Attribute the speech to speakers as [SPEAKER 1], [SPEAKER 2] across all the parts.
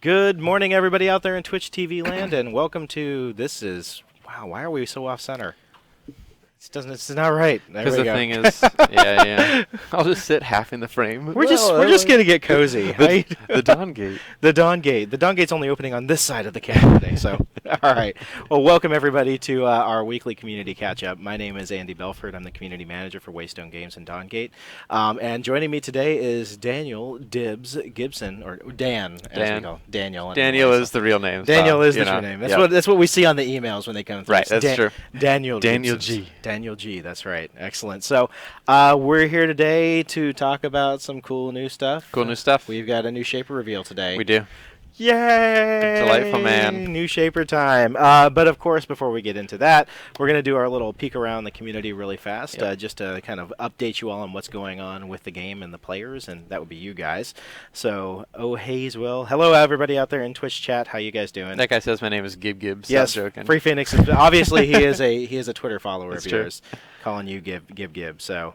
[SPEAKER 1] Good morning, everybody out there in Twitch TV land, and welcome to wow, why are we so off center? It's not right.
[SPEAKER 2] Because the thing is, yeah. I'll just sit half in the frame.
[SPEAKER 1] We're just gonna get cozy.
[SPEAKER 2] The Dawn Gate.
[SPEAKER 1] The Dawn Gate. The Dawn Gate's only opening on this side of the camera today. So, all right. Well, welcome everybody to our weekly community catch up. My name is Andy Belford. I'm the community manager for Waystone Games and Dawn Gate. And joining me today is Daniel Dibbs Gibson, or Dan, as we call Daniel.
[SPEAKER 2] Daniel is the real name.
[SPEAKER 1] Daniel is the true name. That's what we see on the emails when they come through.
[SPEAKER 2] Right. That's true.
[SPEAKER 1] Daniel G. Daniel G. That's right. Excellent. So we're here today to talk about some cool new stuff. We've got a new Shaper reveal today.
[SPEAKER 2] We do.
[SPEAKER 1] Yay!
[SPEAKER 2] Delightful man.
[SPEAKER 1] New Shaper time. But of course, before we get into that, we're going to do our little peek around the community really fast, just to kind of update you all on what's going on with the game and the players, and that would be you guys. So, Hayesville. Hello, everybody out there in Twitch chat. How you guys doing?
[SPEAKER 2] That guy says my name is Gibbs.
[SPEAKER 1] Yes,
[SPEAKER 2] joking.
[SPEAKER 1] Free Phoenix. Obviously, he is a Twitter follower
[SPEAKER 2] That's
[SPEAKER 1] of
[SPEAKER 2] true.
[SPEAKER 1] yours, calling you Gib. So.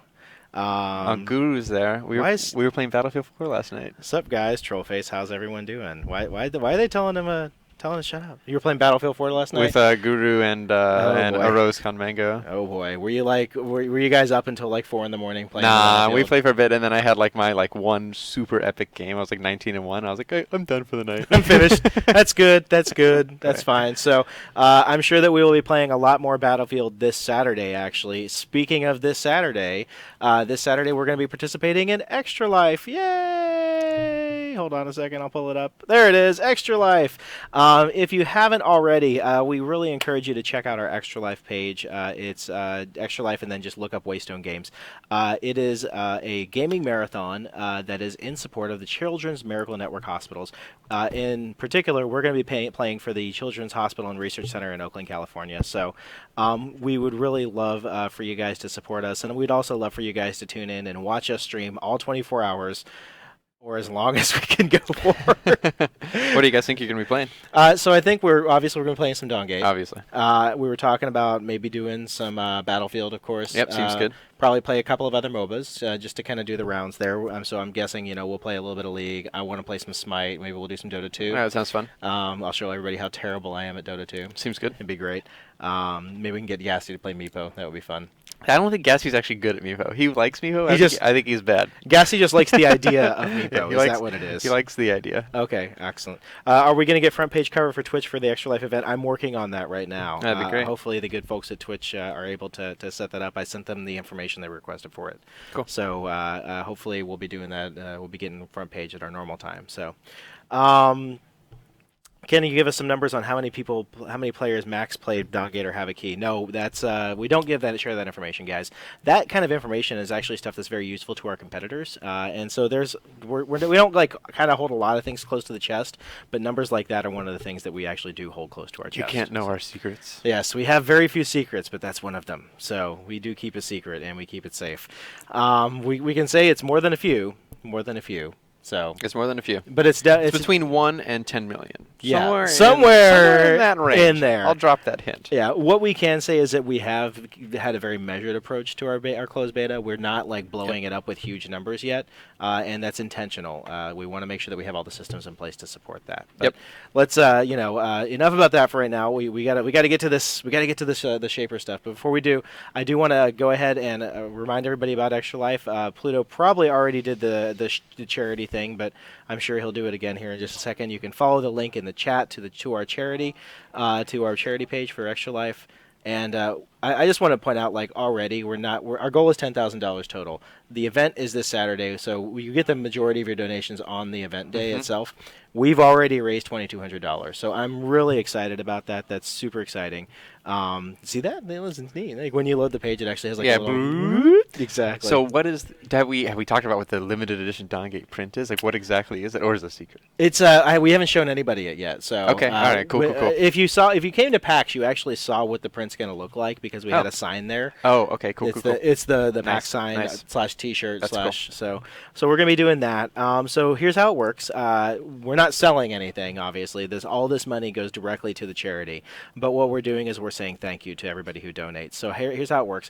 [SPEAKER 2] Guru's there. We were playing Battlefield 4 last night.
[SPEAKER 1] What's up, guys? Trollface, how's everyone doing? Why are they telling him to shut up? You were playing Battlefield 4 last night
[SPEAKER 2] with Guru and Arose Con Mango.
[SPEAKER 1] Oh boy, were you guys up until like 4 in the morning playing?
[SPEAKER 2] Nah, we played for a bit, and then I had my one super epic game. I was 19-1. I was like, I'm done for the night.
[SPEAKER 1] I'm finished. That's good. That's fine. So I'm sure that we will be playing a lot more Battlefield this Saturday. Actually, speaking of this Saturday we're going to be participating in Extra Life. Yay! Hold on a second, I'll pull it up. There it is, Extra Life. If you haven't already, we really encourage you to check out our Extra Life page. It's Extra Life, and then just look up Waystone Games. It is a gaming marathon that is in support of the Children's Miracle Network Hospitals. In particular, we're going to be playing for the Children's Hospital and Research Center in Oakland, California. So we would really love for you guys to support us, and we'd also love for you guys to tune in and watch us stream all 24 hours. Or as long as we can go for.
[SPEAKER 2] What do you guys think you're going to be playing?
[SPEAKER 1] So I think we're going to be playing some Dawn Gate.
[SPEAKER 2] Obviously.
[SPEAKER 1] We were talking about maybe doing some Battlefield, of course.
[SPEAKER 2] Yep, seems good.
[SPEAKER 1] Probably play a couple of other MOBAs just to kind of do the rounds there. So I'm guessing, we'll play a little bit of League. I want to play some Smite. Maybe we'll do some Dota 2.
[SPEAKER 2] All right, that sounds fun.
[SPEAKER 1] I'll show everybody how terrible I am at Dota 2.
[SPEAKER 2] Seems good.
[SPEAKER 1] It'd be great. Maybe we can get Yassi to play Meepo. That would be fun.
[SPEAKER 2] I don't think Gassie's actually good at Meepo. He likes Meepo. I think he's bad.
[SPEAKER 1] Gassi just likes the idea of Meepo. Is that what it is?
[SPEAKER 2] He likes the idea.
[SPEAKER 1] Okay, excellent. Are we going to get front page cover for Twitch for the Extra Life event? I'm working on that right now.
[SPEAKER 2] That'd be great.
[SPEAKER 1] Hopefully the good folks at Twitch are able to set that up. I sent them the information they requested for it.
[SPEAKER 2] Cool.
[SPEAKER 1] So hopefully we'll be doing that. We'll be getting front page at our normal time. So. Can you give us some numbers on how many players max played Dawn Gate or have a key? No, that's we don't share that information, guys. That kind of information is actually stuff that's very useful to our competitors, and so we don't kind of hold a lot of things close to the chest, but numbers like that are one of the things that we actually do hold close to our chest.
[SPEAKER 2] You can't know our secrets.
[SPEAKER 1] Yes, we have very few secrets, but that's one of them. So we do keep a secret and we keep it safe. We can say it's more than a few. So
[SPEAKER 2] it's more than a few,
[SPEAKER 1] but it's
[SPEAKER 2] between 1 and 10 million.
[SPEAKER 1] Yeah, somewhere
[SPEAKER 2] in that range.
[SPEAKER 1] In there.
[SPEAKER 2] I'll drop that hint.
[SPEAKER 1] Yeah, what we can say is that we have had a very measured approach to our closed beta. We're not blowing it up with huge numbers yet, and that's intentional. We want to make sure that we have all the systems in place to support that. But let's enough about that for right now. We got to get to this. We got to get to this the Shaper stuff. But before we do, I do want to go ahead and remind everybody about Extra Life. Pluto probably already did the charity thing, but I'm sure he'll do it again here in just a second. You can follow the link in the chat to our charity page for Extra Life. And I just want to point out, already our goal is $10,000 total. The event is this Saturday, so you get the majority of your donations on the event day itself. We've already raised $2,200, so I'm really excited about that. That's super exciting. See that? That was neat. When you load the page, it actually has a little... Exactly.
[SPEAKER 2] So what is have we talked about what the limited edition Dawn Gate print is? What exactly is it, or is it a secret?
[SPEAKER 1] It's we haven't shown anybody it yet. So
[SPEAKER 2] okay, all right, cool.
[SPEAKER 1] If you came to PAX, you actually saw what the print's going to look like because we had a sign there.
[SPEAKER 2] Oh, okay, cool.
[SPEAKER 1] It's the PAX sign / T-shirt / cool. So we're going to be doing that. So here's how it works. We're not selling anything, obviously. All this money goes directly to the charity. But what we're doing is we're saying thank you to everybody who donates. So here's how it works.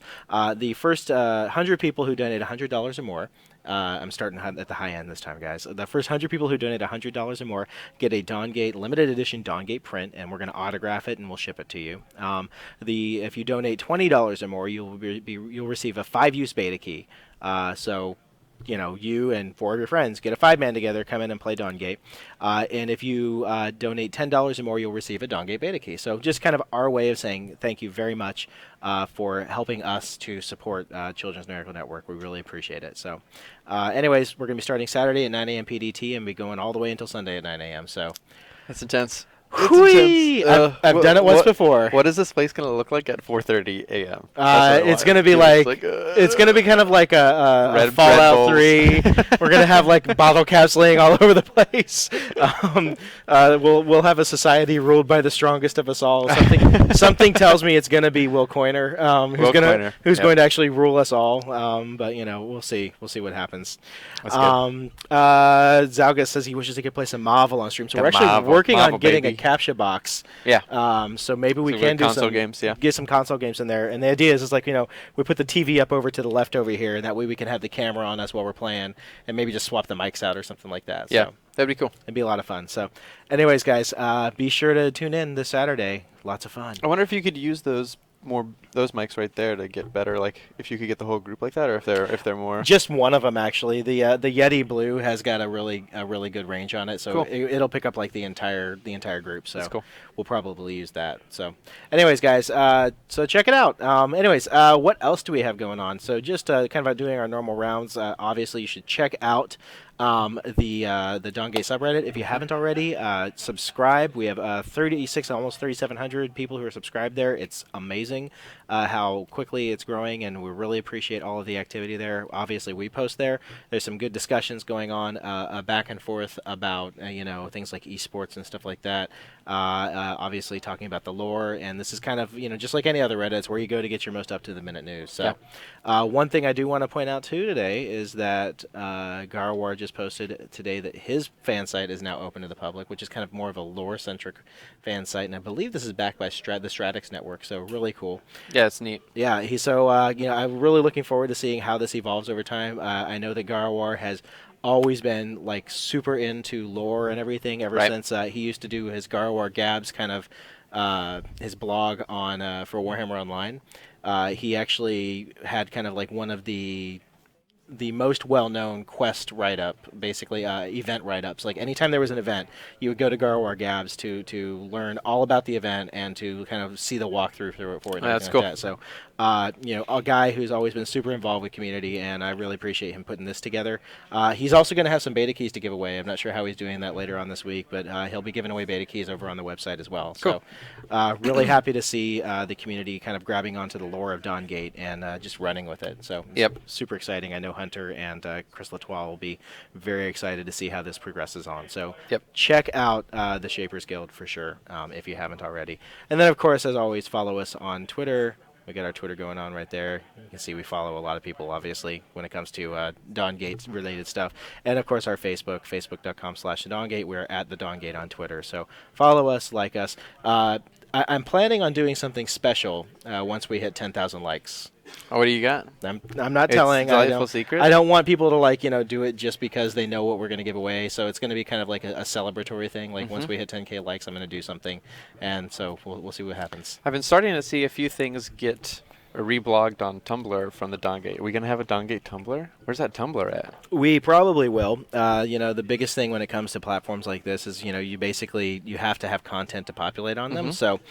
[SPEAKER 1] The first 100 people who donate $100 or more I'm starting at the high end this time, guys. The first 100 people who donate $100 or more get a Dawngate limited edition Dawngate print, and we're going to autograph it and we'll ship it to you. If you donate $20 or more, you'll receive a 5-use beta key. So you and 4 of your friends get a 5-man together, come in and play Dawngate. And if you donate $10 or more, you'll receive a Dawngate beta key. So just kind of our way of saying thank you very much for helping us to support Children's Miracle Network. We really appreciate it. So anyways, we're going to be starting Saturday at 9 a.m. PDT and be going all the way until Sunday at 9 a.m. So
[SPEAKER 2] That's intense.
[SPEAKER 1] Whee! I've done it once before.
[SPEAKER 2] What is this place going to look like at 4:30 a.m.?
[SPEAKER 1] It's going to be it's going to be kind of like a Fallout 3. We're going to have like bottle caps laying all over the place. We'll have a society ruled by the strongest of us all. Something tells me it's going to be Will Coiner, who's going to actually rule us all. But we'll see. We'll see what happens. Zalga says he wishes he could play some Marvel on stream. So we're actually working on getting a captcha box.
[SPEAKER 2] Yeah.
[SPEAKER 1] So maybe we can do
[SPEAKER 2] console games. Yeah.
[SPEAKER 1] Get some console games in there. And the idea is like we put the TV up over to the left over here, and that way we can have the camera on us while we're playing, and maybe just swap the mics out or something like that.
[SPEAKER 2] Yeah.
[SPEAKER 1] So
[SPEAKER 2] that'd be cool.
[SPEAKER 1] It'd be a lot of fun. So, anyways, guys, be sure to tune in this Saturday. Lots of fun.
[SPEAKER 2] I wonder if you could use those mics right there to get better. Like if you could get the whole group like that, or if they're more.
[SPEAKER 1] Just one of them actually. The Yeti Blue has got a really good range on it, so
[SPEAKER 2] cool.
[SPEAKER 1] It'll pick up like the entire group. So
[SPEAKER 2] that's cool.
[SPEAKER 1] We'll probably use that. So, anyways, guys, so check it out. What else do we have going on? So just kind of doing our normal rounds. Obviously, you should check out the Dawngate subreddit. If you haven't already, subscribe. We have 36, almost 3,700 people who are subscribed there. It's amazing how quickly it's growing, and we really appreciate all of the activity there. Obviously, we post there. There's some good discussions going on back and forth about things like esports and stuff like that. Obviously, talking about the lore, and this is kind of just like any other Reddit, it's where you go to get your most up-to-the-minute news. So, one thing I do want to point out too today is that Garwar just posted today that his fan site is now open to the public, which is kind of more of a lore-centric fan site, and I believe this is backed by the Stratix network, so really cool.
[SPEAKER 2] Yeah, it's neat.
[SPEAKER 1] Yeah, I'm really looking forward to seeing how this evolves over time. I know that Garwar has always been like super into lore and everything ever since he used to do his Garwar Gabs kind of his blog on for Warhammer Online. He actually had kind of like one of the most well-known quest write-up, basically event write-ups. Like anytime there was an event, you would go to Garwar Gabs to learn all about the event and to kind of see the walkthrough for it. And
[SPEAKER 2] that's cool.
[SPEAKER 1] Like that. So, a guy who's always been super involved with community, and I really appreciate him putting this together. He's also going to have some beta keys to give away. I'm not sure how he's doing that later on this week, but he'll be giving away beta keys over on the website as well.
[SPEAKER 2] Cool.
[SPEAKER 1] So, really happy to see the community kind of grabbing onto the lore of Dawngate and just running with it. So, super exciting. I know Hunter and Chris Latoile will be very excited to see how this progresses on. So check out the Shapers Guild for sure if you haven't already. And then, of course, as always, follow us on Twitter. We got our Twitter going on right there. You can see we follow a lot of people, obviously, when it comes to Dawngate-related stuff. And, of course, our Facebook, facebook.com/TheDawngate. We're at The Dawngate on Twitter. So follow us, like us. I'm planning on doing something special once we hit 10,000 likes.
[SPEAKER 2] Oh, what do you got?
[SPEAKER 1] I'm not telling.
[SPEAKER 2] It's a delightful secret?
[SPEAKER 1] I don't want people to do it just because they know what we're going to give away. So it's going to be kind of like a celebratory thing. Like once we hit 10K likes, I'm going to do something, and so we'll see what happens.
[SPEAKER 2] I've been starting to see a few things get reblogged on Tumblr from the Dawngate. Are we going to have a Dawngate Tumblr? Where's that Tumblr at?
[SPEAKER 1] We probably will. The biggest thing when it comes to platforms like this is you have to have content to populate on them. So.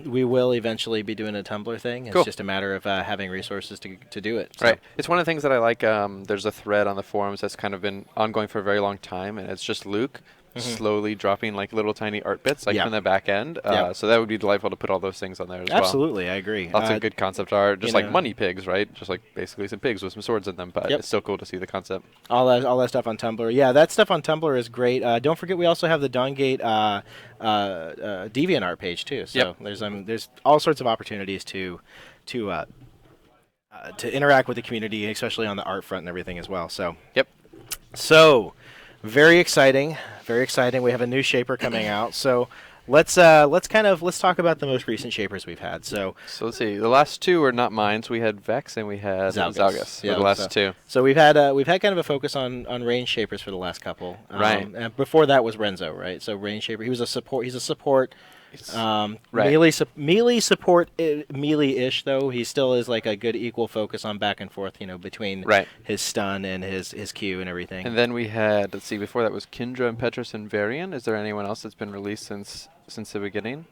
[SPEAKER 1] We will eventually be doing a Tumblr thing. It's just a matter of having resources to do it. So.
[SPEAKER 2] Right. It's one of the things that I like. There's a thread on the forums that's kind of been ongoing for a very long time, and it's just Luke slowly dropping like little tiny art bits from the back end. So that would be delightful to put all those things on there as well.
[SPEAKER 1] Absolutely, I agree.
[SPEAKER 2] Lots of good concept art, just like money pigs, right? Just like basically some pigs with some swords in them, but it's still cool to see the concept.
[SPEAKER 1] All that stuff on Tumblr. Yeah, that stuff on Tumblr is great. Don't forget we also have the Dawngate DeviantArt page too. So there's all sorts of opportunities to interact with the community, especially on the art front and everything as well. So So very exciting. We have a new shaper coming out. So let's talk about the most recent shapers we've had. So
[SPEAKER 2] let's see. The last two were not mine. So we had Vex and we had Zalgus.
[SPEAKER 1] Yeah,
[SPEAKER 2] the last two.
[SPEAKER 1] So we've had kind of a focus on range shapers for the last couple.
[SPEAKER 2] Right.
[SPEAKER 1] And before that was Renzo, right? So range shaper. He was a support. He's a support.
[SPEAKER 2] Right.
[SPEAKER 1] Melee support, melee-ish though. He still is like a good equal focus on back and forth, between his stun and his Q and everything.
[SPEAKER 2] And then we had, let's see, before that was Kindra and Petrus and Varian. Is there anyone else that's been released since the beginning?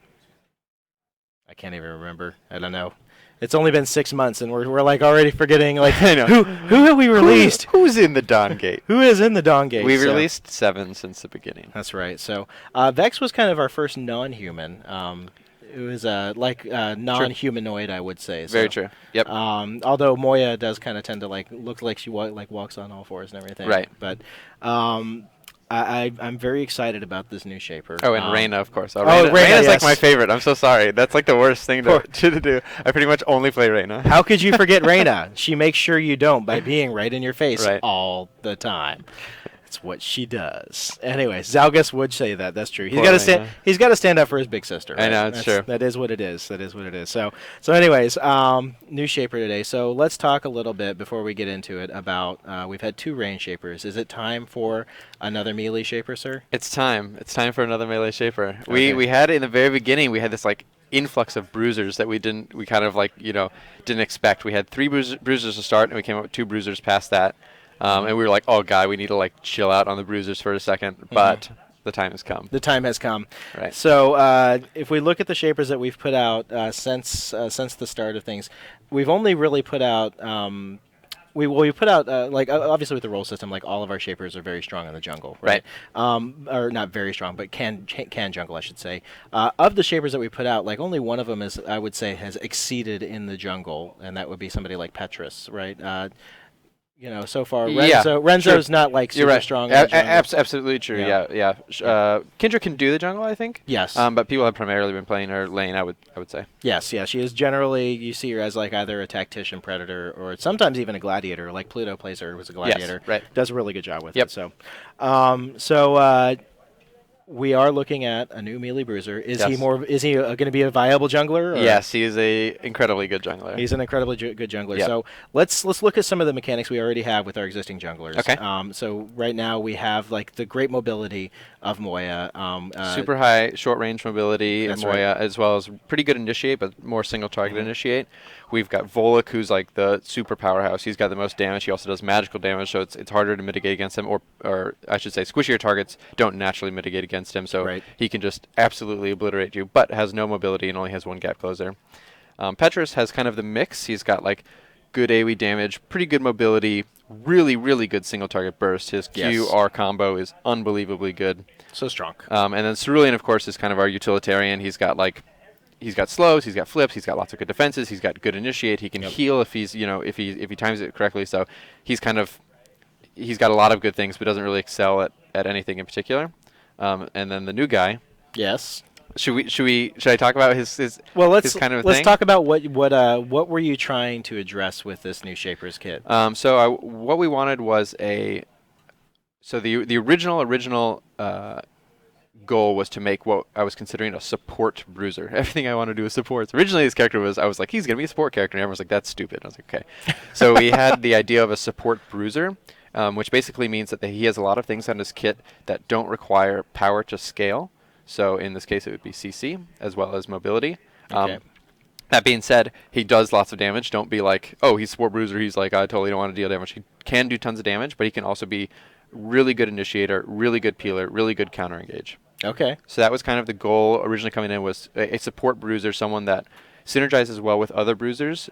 [SPEAKER 1] I can't even remember. I don't know. It's only been 6 months, and we're like already forgetting like
[SPEAKER 2] I know.
[SPEAKER 1] who have we released?
[SPEAKER 2] Who's in the Dawn Gate?
[SPEAKER 1] Who is in the Dawn Gate?
[SPEAKER 2] We've released 7 since the beginning.
[SPEAKER 1] That's right. So Vex was kind of our first non-human. It was non-humanoid, I would say. So,
[SPEAKER 2] very true. Yep.
[SPEAKER 1] Although Moya does kind of tend to look like she walks on all fours and everything.
[SPEAKER 2] Right.
[SPEAKER 1] But I'm very excited about this new shaper.
[SPEAKER 2] Oh, and Reyna, of course.
[SPEAKER 1] Reyna,
[SPEAKER 2] Reyna's
[SPEAKER 1] yes.
[SPEAKER 2] like my favorite. I'm so sorry. That's like the worst thing to do. I pretty much only play Reyna.
[SPEAKER 1] How could you forget Reyna? She makes sure you don't by being right in your face all the time. That's what she does. Anyway, Zalgus would say that. That's true. He's got to stand. He's got to stand up for his big sister. Right?
[SPEAKER 2] I know, it's true.
[SPEAKER 1] That is what it is. That is what it is. So anyways, new shaper today. So let's talk a little bit before we get into it about. We've had 2 range shapers. Is it time for another melee shaper, sir?
[SPEAKER 2] It's time. It's time for another melee shaper.
[SPEAKER 1] Okay.
[SPEAKER 2] We had in the very beginning. We had this influx of bruisers that we kind of didn't expect. We had 3 bruisers to start, and we came up with 2 bruisers past that. And we were like, oh, God, we need to chill out on the bruisers for a second. But the time has come. The time has come.
[SPEAKER 1] Right. So if we look at the shapers that we've put out since the start of things, we've only really put out we put out obviously with the roll system, all of our shapers are very strong in the jungle, right? Or not very strong, but can jungle, I should say. Of the shapers that we put out, only one of them is, I would say, has exceeded in the jungle, and that would be somebody like Petrus, right? So far, Renzo's not super strong.
[SPEAKER 2] Absolutely true. Yeah. Kindra can do the jungle, I think.
[SPEAKER 1] Yes.
[SPEAKER 2] But people have primarily been playing her lane, I would say.
[SPEAKER 1] Yes. She is generally, you see her as either a tactician, predator, or sometimes even a gladiator. Like Pluto plays her as a gladiator.
[SPEAKER 2] Yes, right.
[SPEAKER 1] Does a really good job with
[SPEAKER 2] it.
[SPEAKER 1] So, we are looking at a new melee bruiser. Is he going to be a viable jungler? Or?
[SPEAKER 2] Yes, he is a incredibly good jungler.
[SPEAKER 1] He's an incredibly good jungler.
[SPEAKER 2] Yep.
[SPEAKER 1] So let's look at some of the mechanics we already have with our existing junglers.
[SPEAKER 2] Okay.
[SPEAKER 1] So right now we have the great mobility of Moya.
[SPEAKER 2] Super high short range mobility in Moya,
[SPEAKER 1] right.
[SPEAKER 2] as well as pretty good initiate, but more single target initiate. We've got Volek, who's the super powerhouse. He's got the most damage. He also does magical damage, so it's harder to mitigate against him, or I should say, squishier targets don't naturally mitigate against him, so he can just absolutely obliterate you, but has no mobility and only has 1 gap closer. Petrus has kind of the mix. He's got good AoE damage, pretty good mobility, really, really good single target burst. His QR combo is unbelievably good.
[SPEAKER 1] So strong.
[SPEAKER 2] And then Cerulean, of course, is kind of our utilitarian. He's got slows, he's got flips, he's got lots of good defenses, he's got good initiate, he can heal if he's if he times it correctly. So he's got a lot of good things, but doesn't really excel at anything in particular. And then the new guy.
[SPEAKER 1] Yes.
[SPEAKER 2] Should I talk about his kind of
[SPEAKER 1] let's
[SPEAKER 2] thing?
[SPEAKER 1] talk about what were you trying to address with this new Shapers kit?
[SPEAKER 2] What we wanted was the original goal was to make what I was considering a support bruiser. Everything I want to do is supports. Originally, this character I was like, he's going to be a support character, and everyone's like, that's stupid. I was like, okay. So we had the idea of a support bruiser, which basically means that he has a lot of things on his kit that don't require power to scale. So in this case, it would be CC as well as mobility.
[SPEAKER 1] Okay.
[SPEAKER 2] That being said, he does lots of damage. Don't be like, oh, he's support bruiser. He's like, I totally don't want to deal damage. He can do tons of damage, but he can also be really good initiator, really good peeler, really good counter engage.
[SPEAKER 1] Okay.
[SPEAKER 2] So that was kind of the goal originally coming in, was a support bruiser, someone that synergizes well with other bruisers,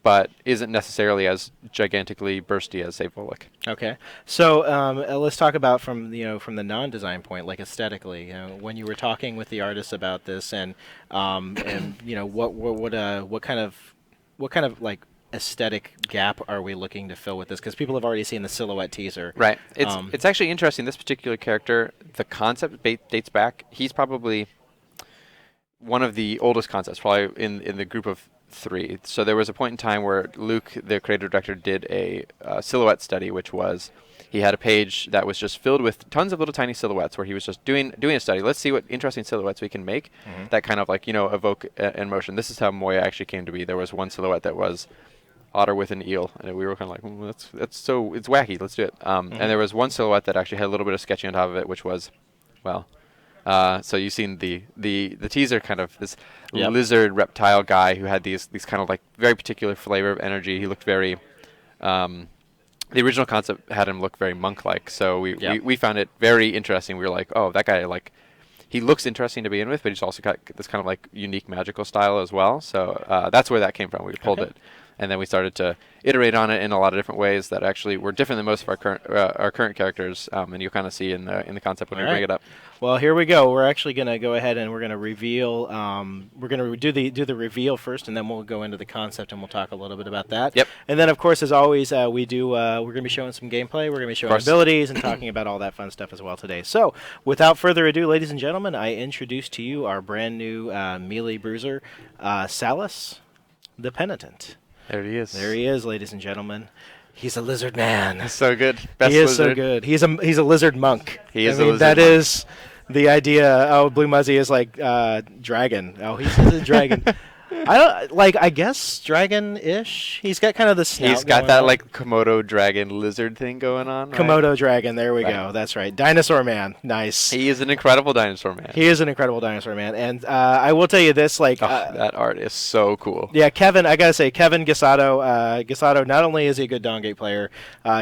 [SPEAKER 2] but isn't necessarily as gigantically bursty as, say, Volek. Okay.
[SPEAKER 1] So let's talk about from the non-design point, like aesthetically. When you were talking with the artists about this, and what kind of like aesthetic gap are we looking to fill with this? Because people have already seen the silhouette teaser.
[SPEAKER 2] Right. It's actually interesting. This particular character, the concept dates back. He's probably one of the oldest concepts, probably in the group of 3. So there was a point in time where Luke, the creative director, did a silhouette study, which was he had a page that was just filled with tons of little tiny silhouettes where he was just doing a study. Let's see what interesting silhouettes we can make that kind of like, evoke emotion. This is how Moya actually came to be. There was one silhouette that was otter with an eel, and we were kind of like, it's wacky, let's do it. And there was one silhouette that actually had a little bit of sketching on top of it, which was, well, so you've seen the teaser, kind of this lizard reptile guy who had these kind of like very particular flavor of energy. He looked very, the original concept had him look very monk-like. So we found it very interesting. We were like, oh, that guy, like, he looks interesting to begin with, but he's also got this kind of like unique magical style as well. So that's where that came from. We pulled it. And then we started to iterate on it in a lot of different ways that actually were different than most of our current characters, and you'll kind of see in the concept when we bring it up.
[SPEAKER 1] Well, here we go. We're actually going to go ahead and we're going to reveal. We're going to do the reveal first, and then we'll go into the concept and we'll talk a little bit about that.
[SPEAKER 2] Yep.
[SPEAKER 1] And then, of course, as always, we're going to be showing some gameplay. We're going to be showing abilities and talking about all that fun stuff as well today. So, without further ado, ladies and gentlemen, I introduce to you our brand new melee bruiser, Salous, the Penitent.
[SPEAKER 2] There he is.
[SPEAKER 1] There he is, ladies and gentlemen. He's a lizard man.
[SPEAKER 2] So good. Best
[SPEAKER 1] he is
[SPEAKER 2] lizard.
[SPEAKER 1] so good. He's a lizard monk.
[SPEAKER 2] He is a lizard
[SPEAKER 1] that
[SPEAKER 2] monk.
[SPEAKER 1] is the idea. Oh, Blue Muzzy is like dragon. Oh, he's a dragon. I guess dragon-ish. He's got kind of the snout.
[SPEAKER 2] He's got that like Komodo dragon lizard thing going on. Right?
[SPEAKER 1] Komodo dragon. There we go. That's right. Dinosaur man. Nice.
[SPEAKER 2] He is an incredible dinosaur man.
[SPEAKER 1] He is an incredible dinosaur man. And I will tell you this,
[SPEAKER 2] that art is so cool.
[SPEAKER 1] Yeah, Kevin, I gotta say, Kevin Gassado, not only is he a good Dongate player,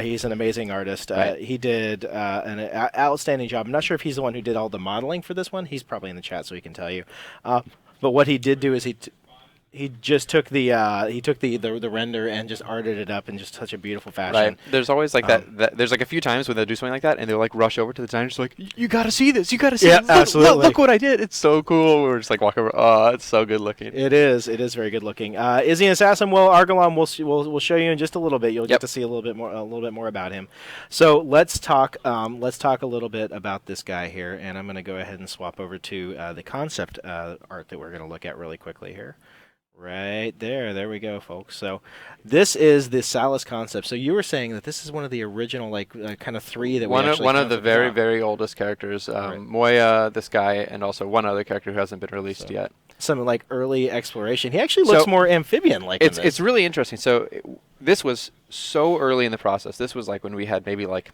[SPEAKER 1] he's an amazing artist.
[SPEAKER 2] Right.
[SPEAKER 1] He did an outstanding job. I'm not sure if he's the one who did all the modeling for this one. He's probably in the chat, so he can tell you. But what he did do is he just took the render and just arted it up in just such a beautiful fashion.
[SPEAKER 2] Right. There's always like that. There's like a few times when they'll do something like that, and they'll like rush over to the designer, just like, you got to see this. You got to see this.
[SPEAKER 1] Absolutely.
[SPEAKER 2] Look what I did. It's so cool. We're just like walking over. Oh, it's so good looking.
[SPEAKER 1] It is. It is very good looking. Izzy and Assassin, Argalon, we'll show you in just a little bit. You'll get to see a little bit more about him. So let's talk. Let's talk a little bit about this guy here, and I'm going to go ahead and swap over to the concept art that we're going to look at really quickly here. Right there. There we go, folks. So this is the Salous concept. So you were saying that this is one of the original, kind of 3 that
[SPEAKER 2] one of the very,
[SPEAKER 1] on.
[SPEAKER 2] very oldest characters.
[SPEAKER 1] Right.
[SPEAKER 2] This guy, and also one other character who hasn't been released yet.
[SPEAKER 1] Some like early exploration. He actually looks more amphibian-like.
[SPEAKER 2] It's really interesting. So this was so early in the process. This was like when we had maybe like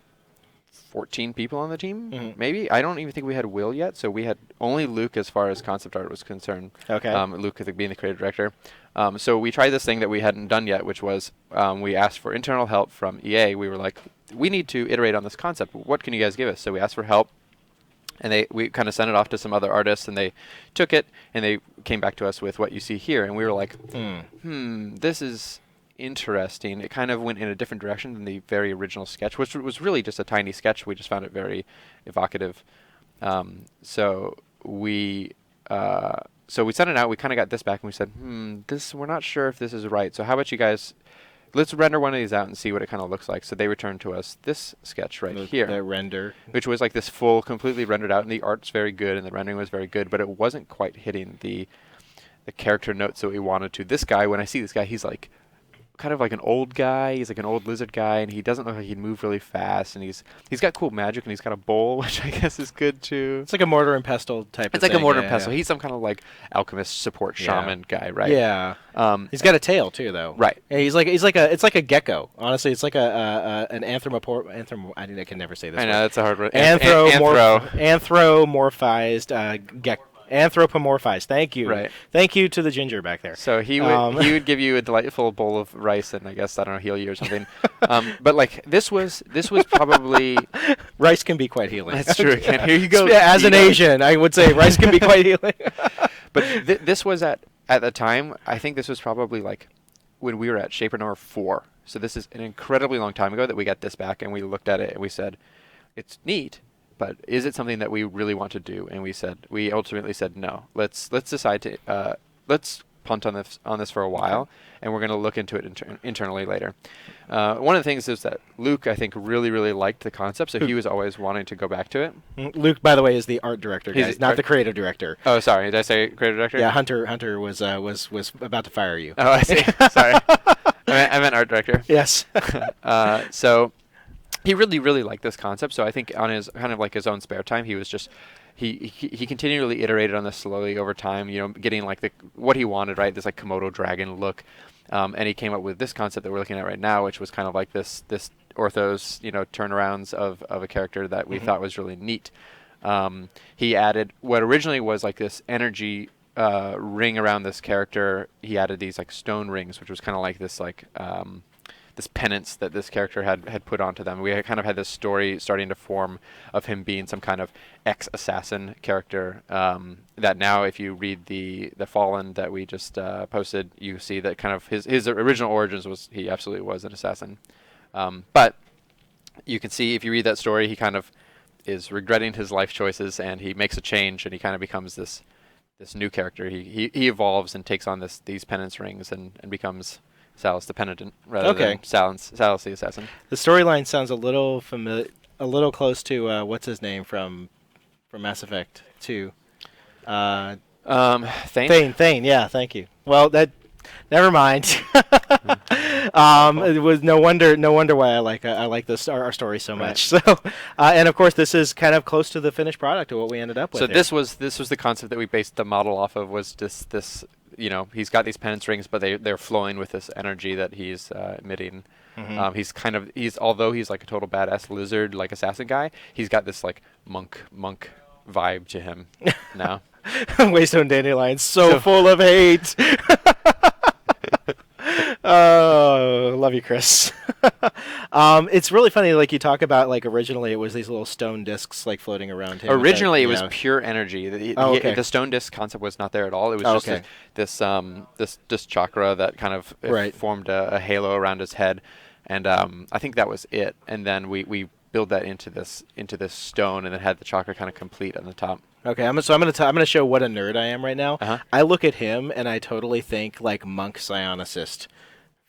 [SPEAKER 2] 14 people on the team, maybe. I don't even think we had Will yet, so we had only Luke as far as concept art was concerned.
[SPEAKER 1] Okay.
[SPEAKER 2] Luke being the creative director. So we tried this thing that we hadn't done yet, which was we asked for internal help from EA. We were like, we need to iterate on this concept. What can you guys give us? So we asked for help, and we kind of sent it off to some other artists, and they took it, and they came back to us with what you see here. And we were like, this is interesting. It kind of went in a different direction than the very original sketch, which was really just a tiny sketch. We just found it very evocative. So we sent it out. We kind of got this back, and we said, we're not sure if this is right. So how about you guys, let's render one of these out and see what it kind of looks like. So they returned to us this sketch here.
[SPEAKER 1] The render.
[SPEAKER 2] Which was like this full, completely rendered out, and the art's very good, and the rendering was very good, but it wasn't quite hitting the character notes that we wanted to. This guy, when I see this guy, he's like kind of like an old guy. He's like an old lizard guy, and he doesn't look like he'd move really fast. And he's got cool magic, and he's got a bowl, which I guess is good too.
[SPEAKER 1] It's like a mortar and pestle type.
[SPEAKER 2] It's like a mortar and pestle. He's some kind of like alchemist support shaman guy, right?
[SPEAKER 1] Yeah. He's got a tail too, though.
[SPEAKER 2] Right.
[SPEAKER 1] Yeah, it's like a gecko. Honestly, it's like an I can never say this.
[SPEAKER 2] I know that's a hard word.
[SPEAKER 1] Anthropomorphized gecko. Anthropomorphized. Thank you.
[SPEAKER 2] Right.
[SPEAKER 1] Thank you to the ginger back there.
[SPEAKER 2] So he would give you a delightful bowl of rice, and I guess, I don't know, heal you or something. But like this was probably
[SPEAKER 1] rice can be quite healing.
[SPEAKER 2] That's true. Here you go.
[SPEAKER 1] As an Asian, I would say rice can be quite healing.
[SPEAKER 2] But this was at the time. I think this was probably like when we were at Shaper number 4. So this is an incredibly long time ago that we got this back, and we looked at it and we said, it's neat, but is it something that we really want to do? And we ultimately said no. Let's decide to let's punt on this for a while, and we're going to look into it internally later. One of the things is that Luke, I think, really, really liked the concept, so he was always wanting to go back to it.
[SPEAKER 1] Luke, by the way, is the art director, guys, not the creative director.
[SPEAKER 2] Oh, sorry. Did I say creative director?
[SPEAKER 1] Yeah, Hunter was about to fire you.
[SPEAKER 2] Oh, I see. Sorry. I meant art director.
[SPEAKER 1] Yes.
[SPEAKER 2] So he really, really liked this concept. So I think on his kind of like his own spare time, he was just he continually iterated on this slowly over time. Getting like what he wanted, right? This like Komodo dragon look, and he came up with this concept that we're looking at right now, which was kind of like this Orthos turnarounds of a character that we thought was really neat. He added what originally was like this energy ring around this character. He added these like stone rings, which was kind of like this like this penance that this character had put onto them. We had kind of had this story starting to form of him being some kind of ex-assassin character. That now, if you read the Fallen that we just posted, you see that kind of his original origins was he absolutely was an assassin. But you can see if you read that story, he kind of is regretting his life choices, and he makes a change, and he kind of becomes this new character. He evolves and takes on these penance rings and becomes Salous the Penitent rather than Salous the Assassin.
[SPEAKER 1] The storyline sounds a little familiar, a little close to what's his name from Mass Effect 2.
[SPEAKER 2] Thane?
[SPEAKER 1] Thane, yeah, thank you. Well, never mind. It was no wonder why I like our story so much. So, and of course, this is kind of close to the finished product of what we ended up with.
[SPEAKER 2] So this was the concept that we based the model off of. Was this he's got these penance rings, but they're flowing with this energy that he's emitting. Although he's like a total badass lizard like assassin guy, he's got this like monk vibe to him now.
[SPEAKER 1] Waystone Dandelion, so full of hate. Oh, love you, Chris. It's really funny, like you talk about, like originally it was these little stone discs like floating around him.
[SPEAKER 2] Originally it was pure energy. The stone disc concept was not there at all. It was just this chakra that kind of formed a halo around his head, and I think that was it. And then we build that into this stone, and then had the chakra kind of complete on the top.
[SPEAKER 1] Okay, I'm gonna show what a nerd I am right now. I look at him and I totally think like Monk Psionicist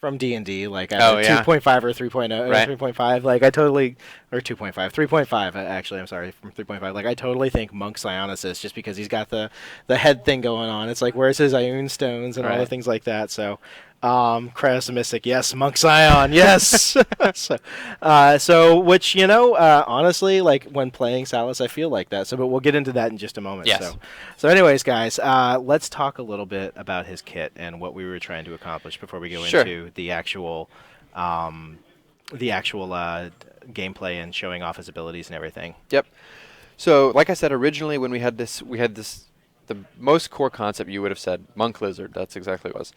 [SPEAKER 1] from D&D, like 2.5 or 3.0,
[SPEAKER 2] right.
[SPEAKER 1] 3.5. Like I totally, or 2.5, 3.5 actually. I'm sorry, from 3.5. Like I totally think Monk Psionicist just because he's got the head thing going on. It's like where's his Ioun stones and all the things like that. So. Kratos the Mystic, yes. Monk Scion, yes. So which honestly, like when playing Salous, I feel like that. So, but we'll get into that in just a moment.
[SPEAKER 2] Yes.
[SPEAKER 1] So anyways, guys, let's talk a little bit about his kit and what we were trying to accomplish before we go into the actual gameplay and showing off his abilities and everything.
[SPEAKER 2] Yep. So, like I said, originally when we had this. The most core concept you would have said monk lizard. That's exactly what it was.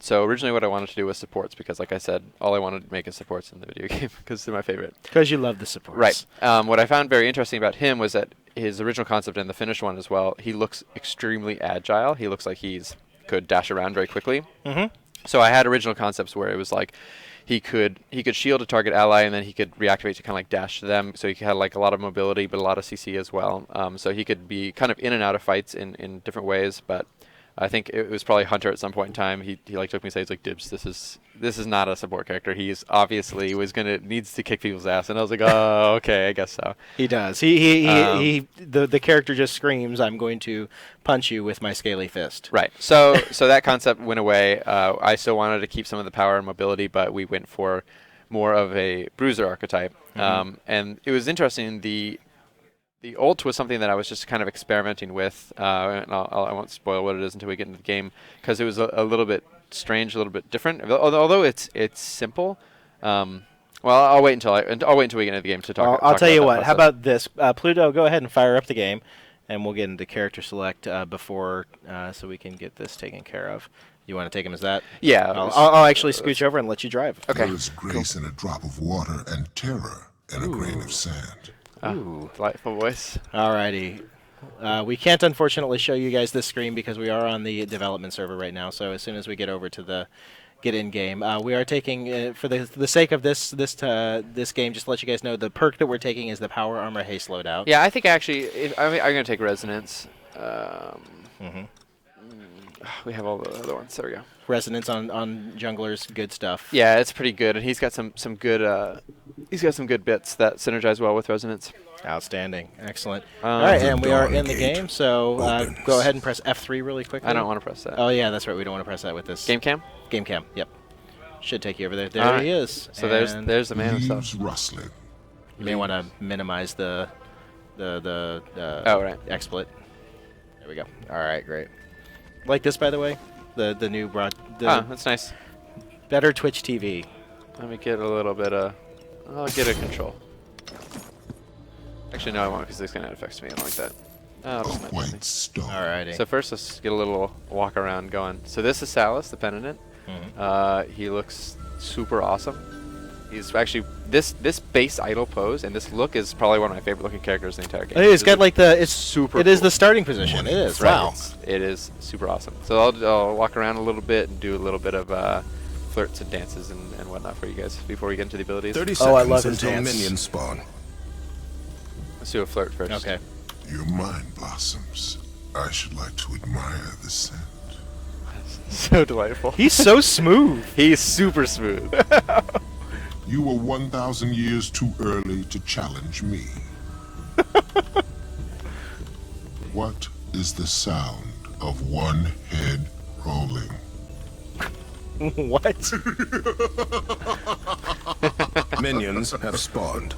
[SPEAKER 2] So originally what I wanted to do was supports because, like I said, all I wanted to make is supports in the video game because they're my favorite.
[SPEAKER 1] Because you love the supports.
[SPEAKER 2] Right. What I found very interesting about him was that his original concept and the finished one as well, he looks extremely agile. He looks like could dash around very quickly. Mm-hmm. So I had original concepts where it was like he could shield a target ally, and then he could reactivate to kind of like dash to them. So he had like a lot of mobility, but a lot of CC as well. So he could be kind of in and out of fights in different ways. But I think it was probably Hunter at some point in time. He like took me and said, he's like, Dibs, this is not a support character. He's obviously needs to kick people's ass. And I was like, oh, okay, I guess so.
[SPEAKER 1] He does. The character just screams, I'm going to punch you with my scaly fist.
[SPEAKER 2] Right. So that concept went away. I still wanted to keep some of the power and mobility, but we went for more of a bruiser archetype. And it was interesting. The ult was something that I was just kind of experimenting with, and I won't spoil what it is until we get into the game, because it was a little bit strange, a little bit different. Although it's simple. Well, I'll wait until we get into the game to talk.
[SPEAKER 1] I'll tell you what. How about this, Pluto? Go ahead and fire up the game, and we'll get into character select before, so we can get this taken care of. You want to take him as that?
[SPEAKER 2] Yeah.
[SPEAKER 1] I'll actually scooch over and let you drive.
[SPEAKER 2] Okay.
[SPEAKER 3] There is grace in a drop of water and terror in a grain of sand.
[SPEAKER 2] Ooh, delightful voice.
[SPEAKER 1] Alrighty. We can't unfortunately show you guys this screen because we are on the development server right now. So as soon as we get over to the get in game, we are taking for the sake of this game. Just to let you guys know, the perk that we're taking is the Power Armor Haste loadout.
[SPEAKER 2] Yeah, I think actually I'm going to take Resonance. We have all the other ones. There we go.
[SPEAKER 1] Resonance on junglers, good stuff.
[SPEAKER 2] Yeah, it's pretty good, and he's got some good he's got some good bits that synergize well with resonance.
[SPEAKER 1] Outstanding. Excellent. All right, and we are in the game, so go ahead and press F3 really quickly.
[SPEAKER 2] I don't want to press that.
[SPEAKER 1] Oh, yeah, that's right. We don't want to press that with this.
[SPEAKER 2] Game cam?
[SPEAKER 1] Game cam, yep. Should take you over there. There he is.
[SPEAKER 2] So there's the man himself.
[SPEAKER 3] Leaves rustling.
[SPEAKER 1] You may want to minimize the
[SPEAKER 2] right.
[SPEAKER 1] XSplit. There we go. All right, great. Like this, by the way, the new
[SPEAKER 2] That's nice.
[SPEAKER 1] better Twitch TV.
[SPEAKER 2] Let me get a little bit of. I'll get a control. Actually, no, I won't because this kind of affects me. I don't like that. Oh,
[SPEAKER 3] A
[SPEAKER 2] just not
[SPEAKER 3] white
[SPEAKER 2] something.
[SPEAKER 3] stone.
[SPEAKER 1] Alrighty.
[SPEAKER 2] So first, let's get a little walk around going. So this is Salous, the penitent. He looks super awesome. He's actually this base idle pose and this look is probably one of my favorite looking characters in the entire game.
[SPEAKER 1] It's got like it's
[SPEAKER 2] super.
[SPEAKER 1] It is
[SPEAKER 2] cool.
[SPEAKER 1] the starting position. It is.
[SPEAKER 2] Right.
[SPEAKER 1] Wow.
[SPEAKER 2] It is super awesome. So I'll walk around a little bit and do a little bit of flirts and dances and whatnot for you guys before we get into the abilities.
[SPEAKER 4] 30
[SPEAKER 1] Oh, I
[SPEAKER 4] seconds
[SPEAKER 1] love his
[SPEAKER 4] until
[SPEAKER 1] dance.
[SPEAKER 4] minions spawn.
[SPEAKER 2] Let's do a flirt first.
[SPEAKER 1] Okay.
[SPEAKER 3] Your mind blossoms. I should like to admire the scent.
[SPEAKER 2] So delightful.
[SPEAKER 1] He's so smooth.
[SPEAKER 2] He's super smooth.
[SPEAKER 3] You were 1,000 years too early to challenge me. What is the sound of one head rolling?
[SPEAKER 1] What?
[SPEAKER 4] Minions have spawned.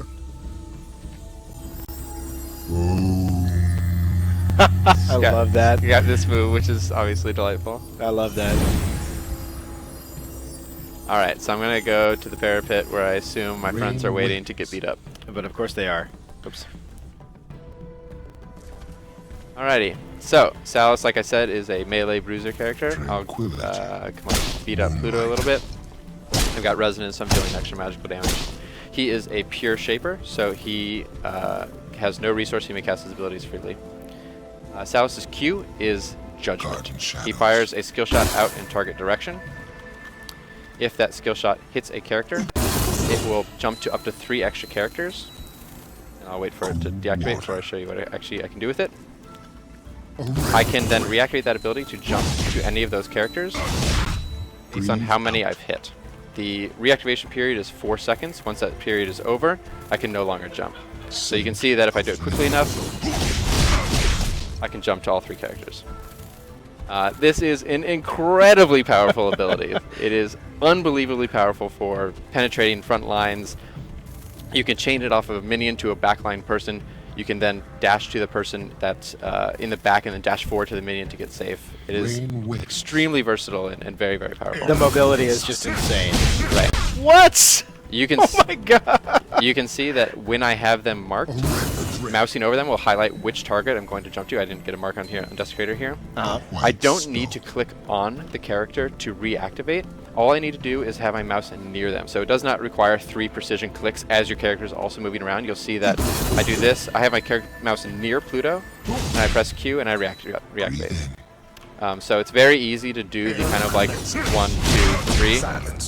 [SPEAKER 1] I love that.
[SPEAKER 2] You got this move, which is obviously delightful.
[SPEAKER 1] I love that.
[SPEAKER 2] All right, so I'm gonna go to the parapet where I assume my friends are waiting to get beat up.
[SPEAKER 1] But of course they are.
[SPEAKER 2] Oops. Alrighty, so Salous, like I said, is a melee bruiser character. I'll come on, beat up Pluto a little bit. I've got resonance, so I'm dealing extra magical damage. He is a pure shaper, so he has no resource. He may cast his abilities freely. Salous's Q is Judgment. He fires a skill shot out in target direction. If that skill shot hits a character, it will jump to up to 3 extra characters. And I'll wait for it to deactivate before I show you what I can do with it. I can then reactivate that ability to jump to any of those characters based on how many I've hit. The reactivation period is 4 seconds. Once that period is over, I can no longer jump. So you can see that if I do it quickly enough, I can jump to all 3 characters. This is an incredibly powerful ability. It is unbelievably powerful for penetrating front lines. You can chain it off of a minion to a backline person. You can then dash to the person that's in the back and then dash forward to the minion to get safe. It is extremely versatile and very, very powerful.
[SPEAKER 1] The mobility is just insane.
[SPEAKER 2] Right.
[SPEAKER 1] What?
[SPEAKER 2] You can
[SPEAKER 1] Oh my god.
[SPEAKER 2] You can see that when I have them marked, mousing over them will highlight which target I'm going to jump to. I didn't get a mark on here on Desecrator here. I don't need to click on the character to reactivate. All I need to do is have my mouse near them. So it does not require 3 precision clicks as your character is also moving around. You'll see that I do this. I have my mouse near Pluto, and I press Q and I reactivate. So it's very easy to do the kind of like 1, 2, 3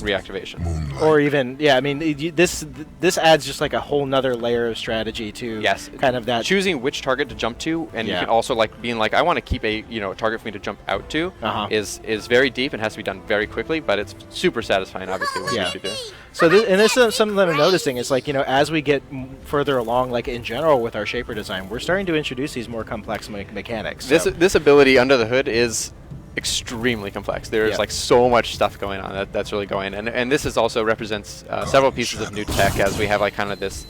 [SPEAKER 2] reactivation.
[SPEAKER 1] Or even, yeah, I mean, this adds just like a whole nother layer of strategy to kind of that.
[SPEAKER 2] Choosing which target to jump to, and you can also like being like, I want to keep a a target for me to jump out to is very deep and has to be done very quickly, but it's super satisfying, obviously, when you do.
[SPEAKER 1] So and this is something that I'm noticing is like, as we get further along, like in general with our shaper design, we're starting to introduce these more complex mechanics. So.
[SPEAKER 2] This ability under the hood is extremely complex. There's like so much stuff going on that's really going, and this is also represents several pieces of new tech as we have like kind of this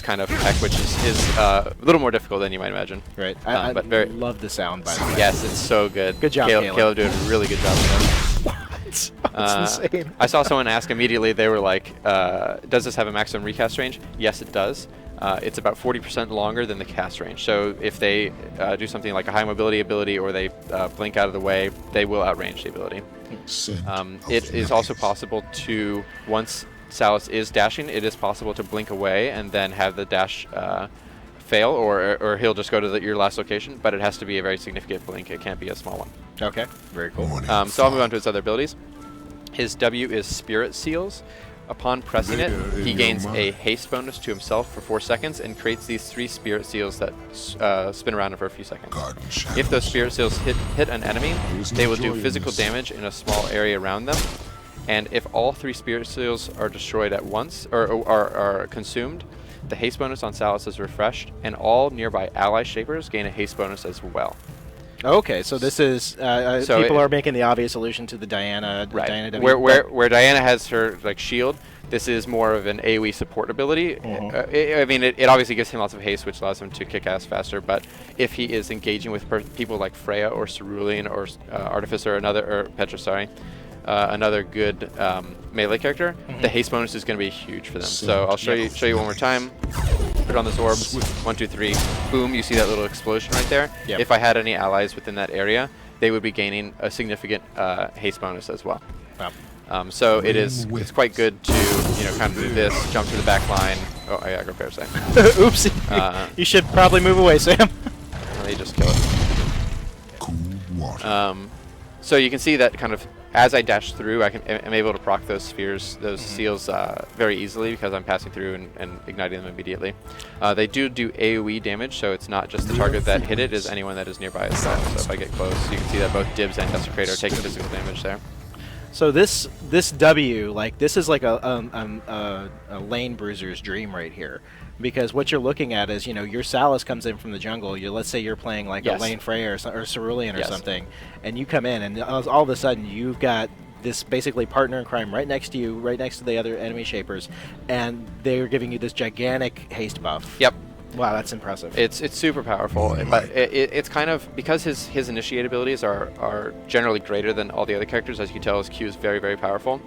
[SPEAKER 2] kind of tech, which is a little more difficult than you might imagine.
[SPEAKER 1] Right.
[SPEAKER 2] But very
[SPEAKER 1] love the sound, by the way.
[SPEAKER 2] Yes, it's so good.
[SPEAKER 1] Good job, Caleb.
[SPEAKER 2] Caleb doing a really good job with that.
[SPEAKER 1] What? That's insane.
[SPEAKER 2] I saw someone ask immediately, they were like, does this have a maximum recast range? Yes, it does. It's about 40% longer than the cast range. So if they do something like a high mobility ability or they blink out of the way, they will outrange the ability. It is also possible to, once Salous is dashing, it is possible to blink away and then have the dash fail, or he'll just go to your last location, but it has to be a very significant blink. It can't be a small one.
[SPEAKER 1] Okay, very cool.
[SPEAKER 2] So I'll move on to his other abilities. His W is Spirit Seals, Upon pressing it, he gains a haste bonus to himself for 4 seconds and creates these 3 spirit seals that spin around for a few seconds. If those spirit seals hit an enemy, they will do physical damage in a small area around them. And if all 3 spirit seals are destroyed at once, or are consumed, the haste bonus on Salous is refreshed, and all nearby ally shapers gain a haste bonus as well.
[SPEAKER 1] Okay, so this is people are making the obvious allusion to the Diana.
[SPEAKER 2] Right.
[SPEAKER 1] Diana W,
[SPEAKER 2] where Diana has her like shield, this is more of an AoE support ability. I mean, it obviously gives him lots of haste, which allows him to kick ass faster. But if he is engaging with people like Freya or Cerulean or Artificer, Petra, another good melee character, the haste bonus is going to be huge for them. So I'll show you one more time. Put on those orbs. 1, 2, 3. Boom! You see that little explosion right there?
[SPEAKER 1] Yep.
[SPEAKER 2] If I had any allies within that area, they would be gaining a significant haste bonus as well.
[SPEAKER 1] Wow.
[SPEAKER 2] So it's quite good to kind of do this, jump to the back line. Oh, I gotta go parasite.
[SPEAKER 1] Oops! You should probably move away, Sam.
[SPEAKER 2] They just kill it.
[SPEAKER 3] Cool water.
[SPEAKER 2] So you can see that kind of as I dash through, I'm able to proc those spheres, those seals very easily because I'm passing through and igniting them immediately. They do AoE damage, so it's not just the target that hit it, is anyone that is nearby as well. So if I get close, you can see that both Dibs and Desecrator are taking physical damage there.
[SPEAKER 1] So this W, like this is like a lane bruiser's dream right here, because what you're looking at is your Salous comes in from the jungle. Let's say you're playing like a lane Freya or Cerulean or something, and you come in and all of a sudden you've got this basically partner in crime right next to you, right next to the other enemy shapers, and they're giving you this gigantic haste buff.
[SPEAKER 2] Yep.
[SPEAKER 1] Wow, that's impressive.
[SPEAKER 2] It's super powerful, but it's kind of because his initiate abilities are generally greater than all the other characters. As you can tell, his Q is very, very powerful.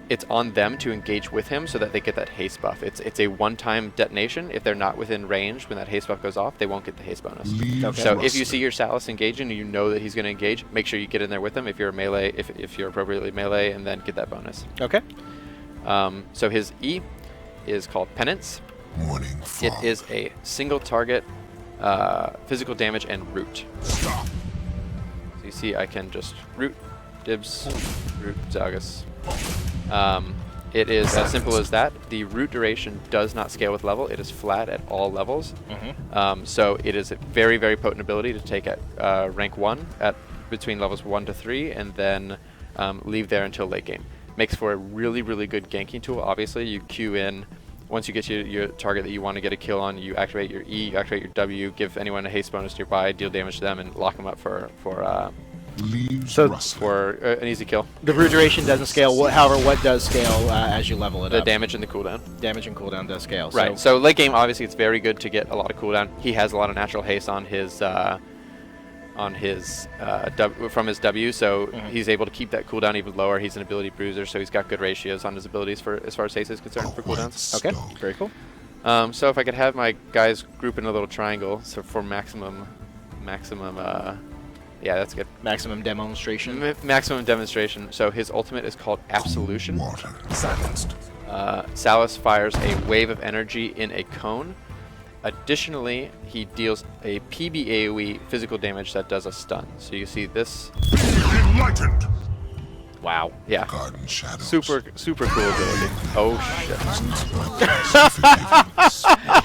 [SPEAKER 2] It's on them to engage with him so that they get that haste buff. It's a one-time detonation. If they're not within range when that haste buff goes off, they won't get the haste bonus.
[SPEAKER 3] Okay.
[SPEAKER 2] So if you see your Salous engaging and you know that he's going to engage, make sure you get in there with him if you're melee, if you're appropriately melee, and then get that bonus.
[SPEAKER 1] Okay.
[SPEAKER 2] So his E is called Penance.
[SPEAKER 3] Morning fog.
[SPEAKER 2] It is a single target physical damage and root. So you see I can just root, Dibs, root, Zalgus. It is as simple as that. The root duration does not scale with level. It is flat at all levels. So it is a very, very potent ability to take at rank 1 at between levels 1 to 3 and then leave there until late game. Makes for a really, really good ganking tool. Obviously, you queue in. Once you get to your target that you want to get a kill on, you activate your E, you activate your W, give anyone a haste bonus nearby, deal damage to them, and lock them up for an easy kill.
[SPEAKER 1] The root duration doesn't scale. However, what does scale as you level it up?
[SPEAKER 2] The damage and the cooldown.
[SPEAKER 1] Damage and cooldown does scale.
[SPEAKER 2] Right. So late game, obviously, it's very good to get a lot of cooldown. He has a lot of natural haste on his from his W, so he's able to keep that cooldown even lower. He's an ability bruiser, so he's got good ratios on his abilities for as far as haste is concerned for cooldowns.
[SPEAKER 1] Okay, very cool.
[SPEAKER 2] So if I could have my guys group in a little triangle, so for maximum, yeah, that's good.
[SPEAKER 1] Maximum demonstration.
[SPEAKER 2] Maximum demonstration. So his ultimate is called Absolution.
[SPEAKER 3] Water. Silenced.
[SPEAKER 2] Salous fires a wave of energy in a cone. Additionally, he deals a PB AoE physical damage that does a stun. So you see this.
[SPEAKER 3] Enlightened.
[SPEAKER 1] Wow.
[SPEAKER 2] Yeah.
[SPEAKER 3] Garden shadows.
[SPEAKER 2] Super cool ability. Oh shit.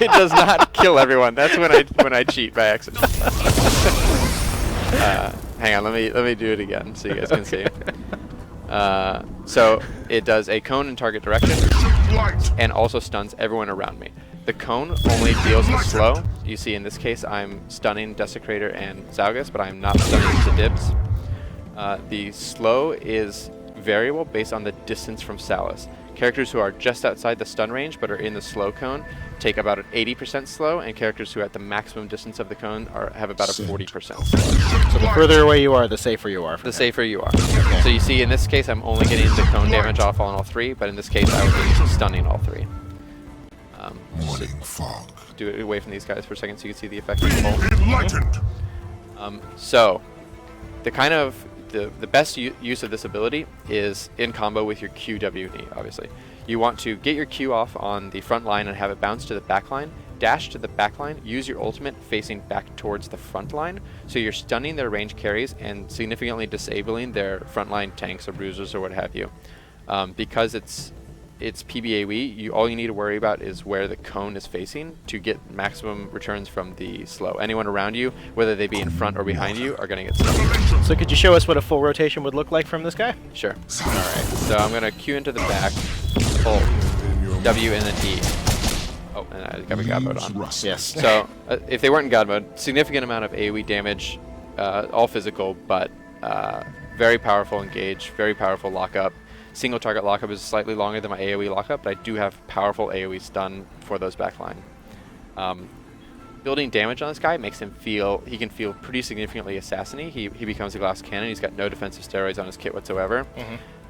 [SPEAKER 2] It does not kill everyone. That's when I cheat by accident. Hang on, let me do it again so you guys can see. So it does a cone in target direction and also stuns everyone around me. The cone only deals a slow. You see in this case I'm stunning Desecrator and Zalgus, but I'm not stunning the Dibs. The slow is variable based on the distance from Salous. Characters who are just outside the stun range but are in the slow cone take about an 80% slow, and characters who are at the maximum distance of the cone have about a 40% slow.
[SPEAKER 1] So the further away you are, the safer you are.
[SPEAKER 2] The safer you are. Okay. So you see in this case I'm only getting the cone damage off on all 3, but in this case I was getting stunning all 3.
[SPEAKER 3] Morning fog.
[SPEAKER 2] Do it away from these guys for a second so you can see the effect of the bolt.
[SPEAKER 3] Enlightened.
[SPEAKER 2] So the kind of the best use of this ability is in combo with your QWE, obviously. You want to get your Q off on the front line and have it bounce to the back line, dash to the back line, use your ultimate facing back towards the front line, so you're stunning their range carries and significantly disabling their frontline tanks or bruisers or what have you. Because it's it's PBAE. All you need to worry about is where the cone is facing to get maximum returns from the slow. Anyone around you, whether they be in front or behind you, are going to get slow.
[SPEAKER 1] So could you show us what a full rotation would look like from this guy?
[SPEAKER 2] Sure. All right. So I'm going to Q into the back, hold, W, and then E. Oh, and I got my God mode on.
[SPEAKER 1] Yes.
[SPEAKER 2] So if they weren't in God mode, significant amount of AoE damage, all physical, but very powerful engage, very powerful lockup. Single target lockup is slightly longer than my AoE lockup, but I do have powerful AoE stun for those backline. Building damage on this guy makes him feel, he can feel pretty significantly assassin-y. He becomes a glass cannon. He's got no defensive steroids on his kit whatsoever.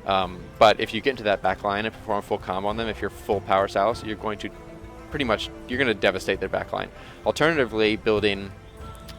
[SPEAKER 2] But if you get into that backline and perform full combo on them, if you're full power Salous, you're going to you're going to devastate their backline. Alternatively, building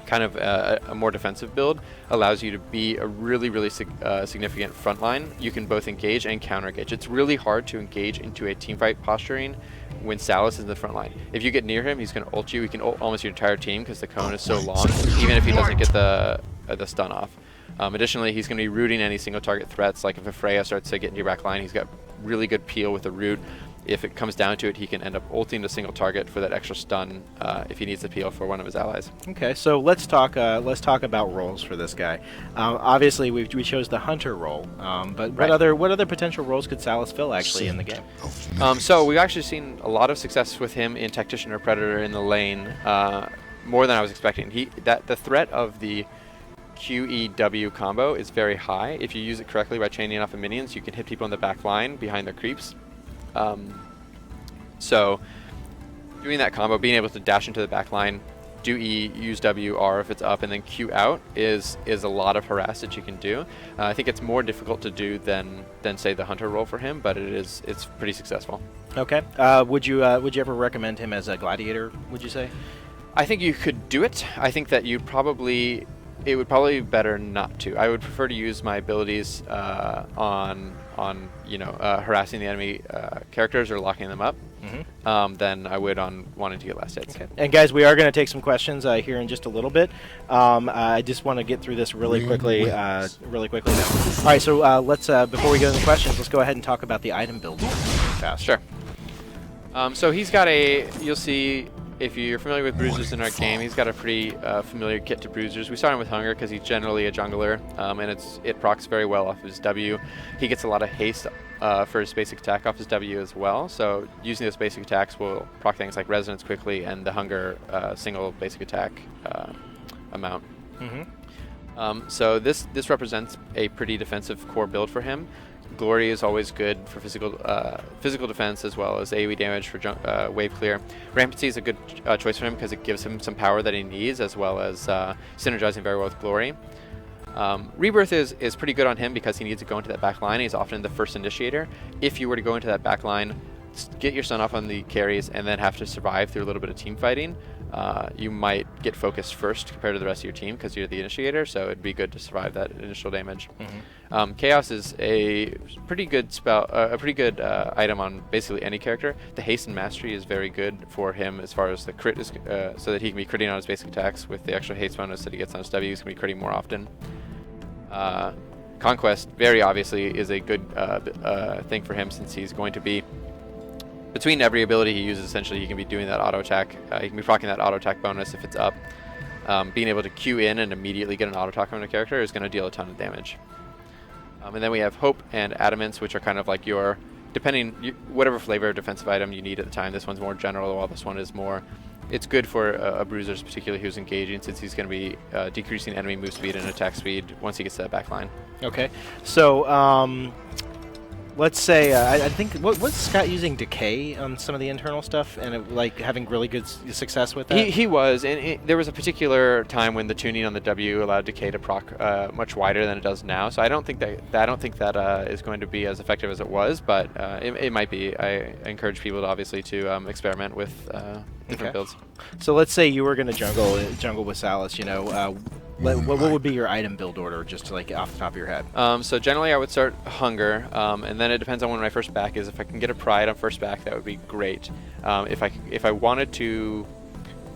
[SPEAKER 2] kind of a more defensive build allows you to be a really significant front line. You can both engage and counter engage. It's really hard to engage into a teamfight posturing when Salous is in the front line. If you get near him, he's going to ult you. He can ult almost your entire team because the cone is so long, even if he doesn't get the stun off. Additionally, he's going to be rooting any single target threats. Like if a Freya starts to get into your back line, he's got really good peel with the root. If it comes down to it, he can end up ulting a single target for that extra stun if he needs to peel for one of his allies.
[SPEAKER 1] Okay, so let's talk about roles for this guy. Obviously, we chose the hunter role, but what other potential roles could Salous fill actually in the game?
[SPEAKER 2] So we've actually seen a lot of success with him in Tactician or Predator in the lane, more than I was expecting. The threat of the QEW combo is very high. If you use it correctly by chaining off of minions, you can hit people in the back line behind their creeps. So doing that combo, being able to dash into the back line, do E, use W, R if it's up, and then Q out is a lot of harass that you can do. I think it's more difficult to do than say the hunter role for him, but it's pretty successful.
[SPEAKER 1] Okay. Would you ever recommend him as a gladiator? Would you say?
[SPEAKER 2] I think you could do it. I think that it would probably be better not to. I would prefer to use my abilities on harassing the enemy characters or locking them up than I would on wanting to get last hits.
[SPEAKER 1] Okay. And guys, we are going to take some questions here in just a little bit. I just want to get through this really quickly now. All right, so let's before we go into the questions, let's go ahead and talk about the item build fast.
[SPEAKER 2] Sure. So he's got you'll see. If you're familiar with bruisers in our game, he's got a pretty familiar kit to bruisers. We start him with hunger because he's generally a jungler, and it procs very well off his W. He gets a lot of haste for his basic attack off his W as well, so using those basic attacks will proc things like resonance quickly and the hunger single basic attack amount. So this represents a pretty defensive core build for him. Glory is always good for physical defense as well as AoE damage for wave clear. Rampancy is a good choice for him because it gives him some power that he needs as well as synergizing very well with Glory. Rebirth is pretty good on him because he needs to go into that back line. He's often the first initiator. If you were to go into that back line, get your stun off on the carries, and then have to survive through a little bit of team fighting, you might get focused first compared to the rest of your team because you're the initiator, so it'd be good to survive that initial damage. Chaos is a pretty good spell, a pretty good item on basically any character. The haste and mastery is very good for him as far as the crit is, so that he can be critting on his basic attacks with the extra haste bonus that he gets on his W. He's going to be critting more often. Conquest, very obviously, is a good thing for him since he's going to be between every ability he uses, essentially, he can be doing that auto attack. He can be proccing that auto attack bonus if it's up. Being able to Q in and immediately get an auto attack on a character is going to deal a ton of damage. And then we have Hope and Adamants, which are kind of like your, whatever flavor of defensive item you need at the time. This one's more general, while this one is more, it's good for a bruiser, particularly who's engaging, since he's going to be decreasing enemy move speed and attack speed once he gets to that back line.
[SPEAKER 1] Okay, so let's say I think was Scott using decay on some of the internal stuff and like having really good success with that?
[SPEAKER 2] He was, and there was a particular time when the tuning on the W allowed decay to proc much wider than it does now. So I don't think that is going to be as effective as it was, but it might be. I encourage people to obviously to experiment with different builds. So
[SPEAKER 1] let's say you were going to jungle with Salous. What would be your item build order, just like off the top of your head?
[SPEAKER 2] So generally I would start Hunger, and then it depends on when my first back is. If I can get a Pride on first back, that would be great. If I wanted to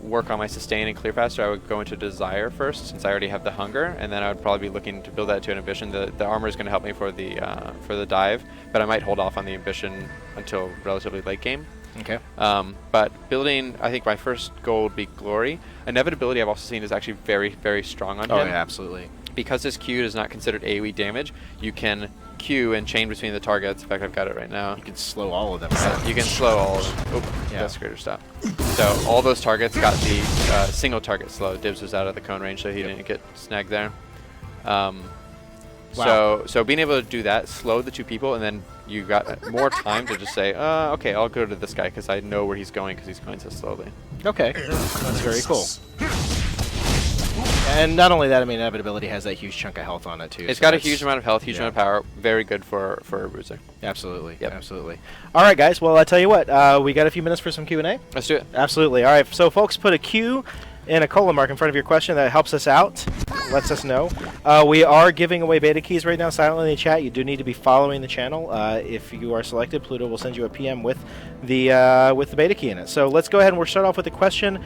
[SPEAKER 2] work on my sustain and clear faster, I would go into desire first, since I already have the hunger, and then I would probably be looking to build that to an ambition. The armor is going to help me for the dive, but I might hold off on the ambition until relatively late game.
[SPEAKER 1] Okay.
[SPEAKER 2] But building, I think my first goal would be glory. Inevitability I've also seen is actually very, very strong on him.
[SPEAKER 1] Oh yeah, absolutely.
[SPEAKER 2] Because his Q is not considered AoE damage, you can Q and chain between the targets. In fact, I've got it right now.
[SPEAKER 1] You can slow all of them.
[SPEAKER 2] You can slow all of them. Oh,
[SPEAKER 1] Yeah.
[SPEAKER 2] that's greater stop. So all those targets got the single target slow. Dibs was out of the cone range, so he didn't get snagged there.
[SPEAKER 1] Wow.
[SPEAKER 2] So being able to do that, slow the two people, and then you got more time to just say, okay, I'll go to this guy because I know where he's going because he's going so slowly.
[SPEAKER 1] Okay, that's very cool. And not only that, I mean, inevitability has that huge chunk of health on it too.
[SPEAKER 2] It's
[SPEAKER 1] so
[SPEAKER 2] got a
[SPEAKER 1] that's-
[SPEAKER 2] huge amount of health, huge
[SPEAKER 1] yeah.
[SPEAKER 2] amount of power. Very good for a bruiser.
[SPEAKER 1] Absolutely.
[SPEAKER 2] Yep.
[SPEAKER 1] Absolutely. All right, guys. Well, I tell you what, we got a few minutes for some Q&A.
[SPEAKER 2] Let's do it.
[SPEAKER 1] Absolutely. All right. So, folks, put a Q and a colon mark in front of your question. That helps us out, lets us know. We are giving away beta keys right now silently in the chat. You do need to be following the channel. If you are selected, Pluto will send you a PM with the beta key in it. So let's go ahead and we'll start off with a question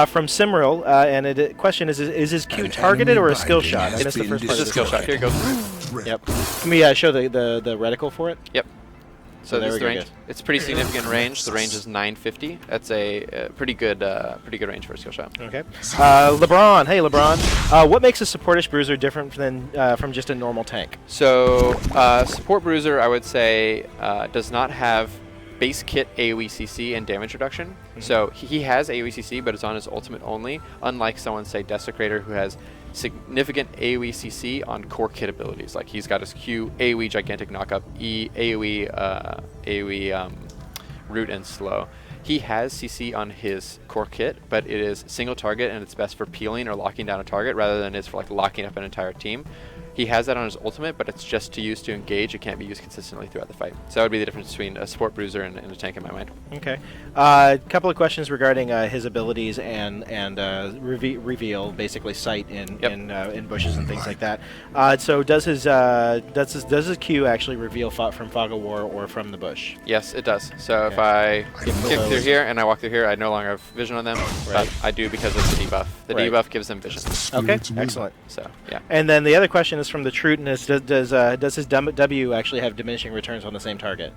[SPEAKER 1] from Simril. And the question is his Q targeted or a skill shot? I missed the first part
[SPEAKER 2] It's
[SPEAKER 1] of
[SPEAKER 2] a
[SPEAKER 1] the
[SPEAKER 2] skill shot. Here it goes.
[SPEAKER 1] Yep. Can we show the reticle for it?
[SPEAKER 2] Yep. So
[SPEAKER 1] there
[SPEAKER 2] this
[SPEAKER 1] we
[SPEAKER 2] is the
[SPEAKER 1] go,
[SPEAKER 2] range.
[SPEAKER 1] guys.
[SPEAKER 2] It's pretty significant range. The range is 950. That's a pretty good range for a skill shot.
[SPEAKER 1] Okay. LeBron. Hey, LeBron. What makes a supportish bruiser different than from just a normal tank?
[SPEAKER 2] So support bruiser, I would say, does not have base kit AoE CC and damage reduction.
[SPEAKER 1] Mm-hmm.
[SPEAKER 2] So he has AoE CC, but it's on his ultimate only. Unlike someone, say, Desecrator, who has significant AoE CC on core kit abilities. Like he's got his Q, AoE gigantic knockup, E, AoE root and slow. He has CC on his core kit, but it is single target and it's best for peeling or locking down a target rather than it's for like locking up an entire team. He has that on his ultimate, but it's just to use to engage. It can't be used consistently throughout the fight. So that would be the difference between a support bruiser and a tank in my mind.
[SPEAKER 1] Okay. A couple of questions regarding his abilities and reveal, basically sight in bushes and things like that. So does his Q actually reveal from Fog of War or from the bush?
[SPEAKER 2] Yes, it does. So if
[SPEAKER 1] Okay.
[SPEAKER 2] I
[SPEAKER 1] Give them
[SPEAKER 2] kick
[SPEAKER 1] the
[SPEAKER 2] through
[SPEAKER 1] lows.
[SPEAKER 2] here and I walk through here, I no longer have vision on them,
[SPEAKER 1] Right.
[SPEAKER 2] but I do because of the debuff. The
[SPEAKER 1] Right.
[SPEAKER 2] debuff gives them vision.
[SPEAKER 1] Okay. Excellent.
[SPEAKER 2] So yeah.
[SPEAKER 1] And then the other question is from the Truteness. Does his W actually have diminishing returns on the same target?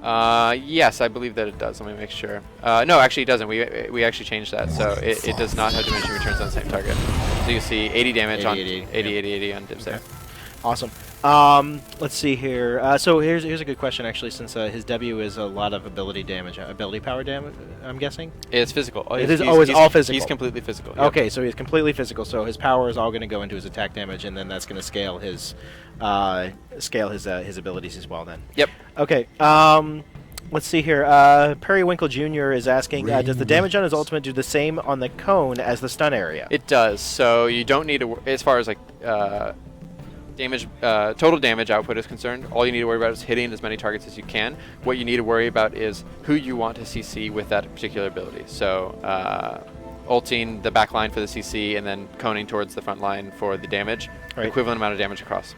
[SPEAKER 2] Yes, I believe that it does. Let me make sure. No, actually it doesn't. We actually changed that. So it does not have diminishing returns on the same target. So you see 80 damage
[SPEAKER 1] 80,
[SPEAKER 2] on
[SPEAKER 1] 80,
[SPEAKER 2] 80 on Dibs there.
[SPEAKER 1] Okay. Awesome. Let's see here. So here's a good question actually, since his W is a lot of ability power damage. I'm guessing.
[SPEAKER 2] It's physical.
[SPEAKER 1] It is always all physical.
[SPEAKER 2] He's completely physical. Yep.
[SPEAKER 1] Okay, so he's completely physical. So his power is all going to go into his attack damage, and then that's going to scale his abilities as well. Then.
[SPEAKER 2] Yep.
[SPEAKER 1] Okay. Let's see here. Periwinkle Jr. is asking, does the damage on his ultimate do the same on the cone as the stun area?
[SPEAKER 2] It does. So you don't need to, as far as like damage, total damage output is concerned, all you need to worry about is hitting as many targets as you can. What you need to worry about is who you want to CC with that particular ability. So ulting the back line for the CC and then coning towards the front line for the damage,
[SPEAKER 1] Right.
[SPEAKER 2] equivalent amount of damage across.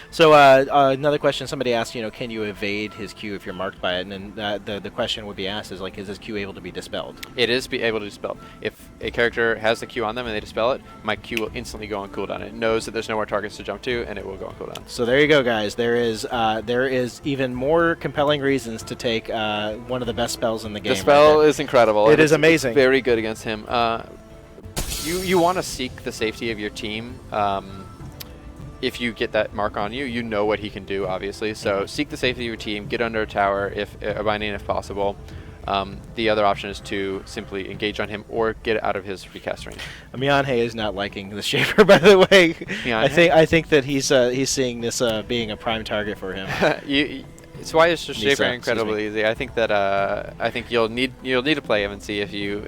[SPEAKER 1] So another question, somebody asked, can you evade his Q if you're marked by it? And then the question would be asked is, like, is his Q able to be dispelled?
[SPEAKER 2] It is able to dispel. If a character has the Q on them and they dispel it, my Q will instantly go on cooldown. It knows that there's no more targets to jump to, and it will go on cooldown.
[SPEAKER 1] So there you go, guys. There is even more compelling reasons to take one of the best spells in the game.
[SPEAKER 2] The spell
[SPEAKER 1] right
[SPEAKER 2] is incredible.
[SPEAKER 1] It
[SPEAKER 2] and
[SPEAKER 1] is
[SPEAKER 2] it's
[SPEAKER 1] amazing.
[SPEAKER 2] Very good against him. You want to seek the safety of your team. If you get that mark on you, you know what he can do, obviously. So seek the safety of your team, get under a tower, if a binding if possible. The other option is to simply engage on him or get out of his recast range.
[SPEAKER 1] Mionhe is not liking the Shaper, by the way.
[SPEAKER 2] Mionhe?
[SPEAKER 1] I think that he's seeing this being a prime target for him.
[SPEAKER 2] It's why it's just
[SPEAKER 1] Nisa,
[SPEAKER 2] Shaper
[SPEAKER 1] excuse
[SPEAKER 2] incredibly
[SPEAKER 1] me.
[SPEAKER 2] easy. I think that I think you'll need to play him and see if you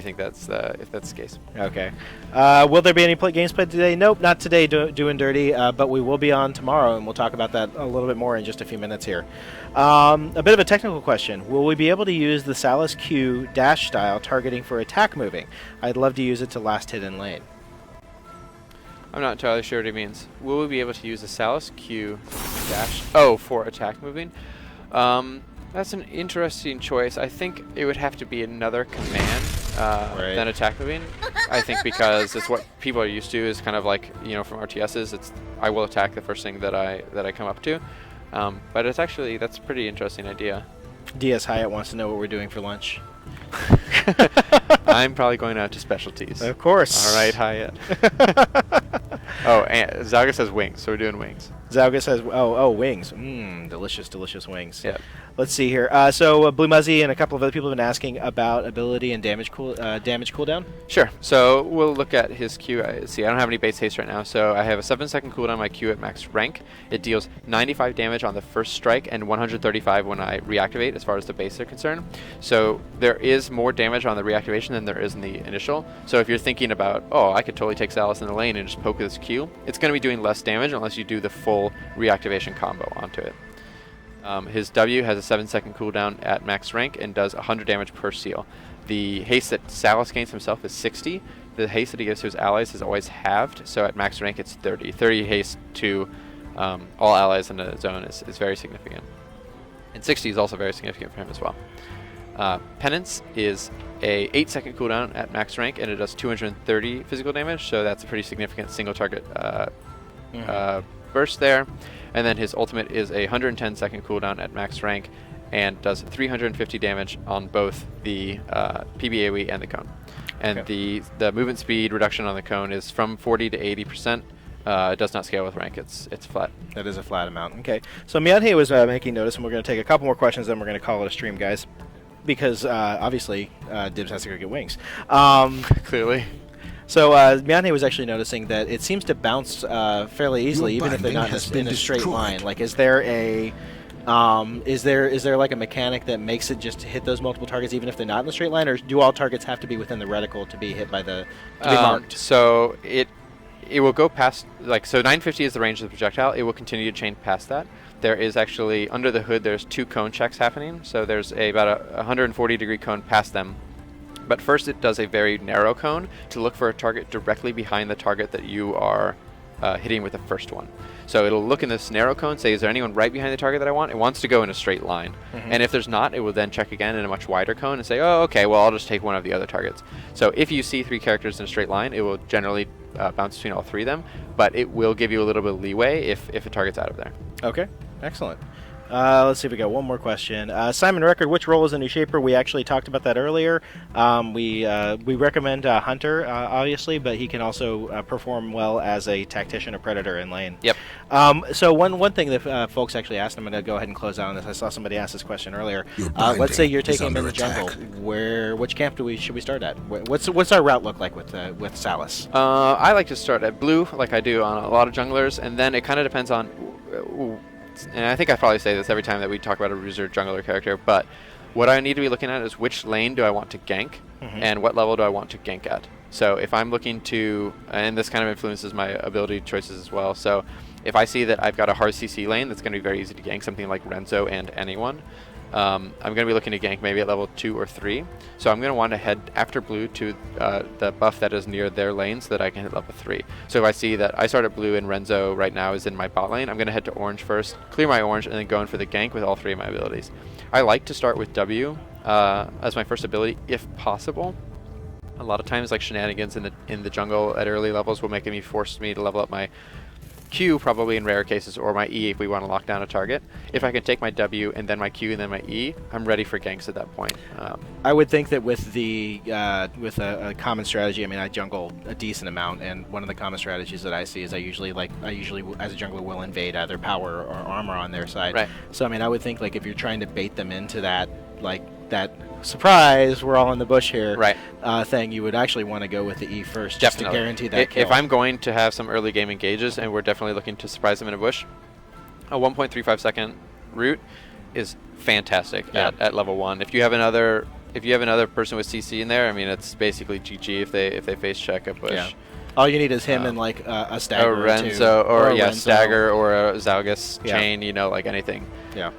[SPEAKER 2] think that's if that's the case.
[SPEAKER 1] Okay. Will there be any games played today? Nope, not today, doing dirty. But we will be on tomorrow, and we'll talk about that a little bit more in just a few minutes here. A bit of a technical question: will we be able to use the Salous Q dash style targeting for attack moving? I'd love to use it to last hit in lane.
[SPEAKER 2] I'm not entirely sure what he means. Will we be able to use the Salous Q dash? Oh, for attack moving? That's an interesting choice. I think it would have to be another command. than attack moving. I think because it's what people are used to is kind of like, from RTSs, it's I will attack the first thing that I come up to. But that's a pretty interesting idea.
[SPEAKER 1] DS Hyatt wants to know what we're doing for lunch.
[SPEAKER 2] I'm probably going out to specialties.
[SPEAKER 1] Of course.
[SPEAKER 2] All right, Hyatt. Oh, and Zalgus has wings, so we're doing wings.
[SPEAKER 1] Zalgus has wings. Delicious, delicious wings.
[SPEAKER 2] Yeah.
[SPEAKER 1] Let's see here. So Blue Muzzy and a couple of other people have been asking about ability and damage cooldown.
[SPEAKER 2] Sure. So we'll look at his Q. I don't have any base haste right now, so I have a 7-second cooldown on my Q at max rank. It deals 95 damage on the first strike and 135 when I reactivate, as far as the base are concerned. So there is more damage on the reactivation than there is in the initial. So if you're thinking about, I could totally take Salous in the lane and just poke with his Q, it's going to be doing less damage unless you do the full reactivation combo onto it. His W has a 7-second cooldown at max rank and does 100 damage per seal. The haste that Salous gains himself is 60. The haste that he gives to his allies is always halved, so at max rank it's 30. 30 haste to all allies in the zone is very significant. And 60 is also very significant for him as well. Penance is a 8-second cooldown at max rank, and it does 230 physical damage, so that's a pretty significant single target burst there. And then his ultimate is a 110-second cooldown at max rank and does 350 damage on both the PB AoE and the cone. And the movement speed reduction on the cone is from 40 to 80%. It does not scale with rank. It's flat.
[SPEAKER 1] That is a flat amount. Okay. So Miyadhe was making notice, and we're going to take a couple more questions, then we're going to call it a stream, guys. Because obviously Dibs has to go get wings.
[SPEAKER 2] Clearly.
[SPEAKER 1] So Miyadhe was actually noticing that it seems to bounce fairly easily, even if they're not in a straight line. Like, is there a is there like a mechanic that makes it just hit those multiple targets even if they're not in the straight line, or do all targets have to be within the reticle to be hit by to be marked?
[SPEAKER 2] So it will go past, so 950 is the range of the projectile. It will continue to chain past that. There is actually, under the hood, there's 2 cone checks happening. So there's about a 140-degree cone past them. But first it does a very narrow cone to look for a target directly behind the target that you are hitting with the first one. So it'll look in this narrow cone, say, is there anyone right behind the target that I want? It wants to go in a straight line. And if there's not, it will then check again in a much wider cone and say, oh, okay, well, I'll just take one of the other targets. So if you see 3 characters in a straight line, it will generally bounce between all 3 of them, but it will give you a little bit of leeway if a target's out of there.
[SPEAKER 1] Okay, excellent. Let's see if we got one more question. Simon Record, which role is a new shaper? We actually talked about that earlier. We recommend Hunter, obviously, but he can also perform well as a tactician or predator in lane.
[SPEAKER 2] Yep.
[SPEAKER 1] So one thing that folks actually asked, I'm going to go ahead and close out on this. I saw somebody ask this question earlier. Let's say you're taking him in the jungle. Which camp should we start at? What's our route look like with Salous?
[SPEAKER 2] I like to start at blue, like I do on a lot of junglers, and then it kind of depends on. And I think I probably say this every time that we talk about a Bruiser jungler character, but what I need to be looking at is which lane do I want to gank, and what level do I want to gank at. So if I'm looking to, and this kind of influences my ability choices as well, so if I see that I've got a hard CC lane that's going to be very easy to gank, something like Renzo and anyone, I'm going to be looking to gank maybe at level 2 or 3. So I'm going to want to head after blue to the buff that is near their lane so that I can hit level 3. So if I see that I start at blue and Renzo right now is in my bot lane, I'm going to head to orange first, clear my orange, and then go in for the gank with all 3 of my abilities. I like to start with W as my first ability if possible. A lot of times, like shenanigans in the jungle at early levels will make me force me to level up my Q, probably in rare cases, or my E if we want to lock down a target. If I can take my W and then my Q and then my E, I'm ready for ganks at that point.
[SPEAKER 1] I would think that with a common strategy, I mean, I jungle a decent amount, and one of the common strategies that I see is I usually as a jungler will invade either power or armor on their side.
[SPEAKER 2] Right.
[SPEAKER 1] So I mean, I would think like if you're trying to bait them into that surprise, we're all in the bush here,
[SPEAKER 2] right,
[SPEAKER 1] thing, you would actually want to go with the E first, just
[SPEAKER 2] definitely,
[SPEAKER 1] to guarantee that kill.
[SPEAKER 2] If I'm going to have some early game engages and we're definitely looking to surprise them in a bush, a 1.35 second route is fantastic at level 1. If you have another person with CC in there, I mean, it's basically GG if they face check a bush. Yeah.
[SPEAKER 1] All you need is him and like a stagger,
[SPEAKER 2] a Renzo,
[SPEAKER 1] or a
[SPEAKER 2] stagger, or a Zalgus chain, like anything.
[SPEAKER 1] Yeah.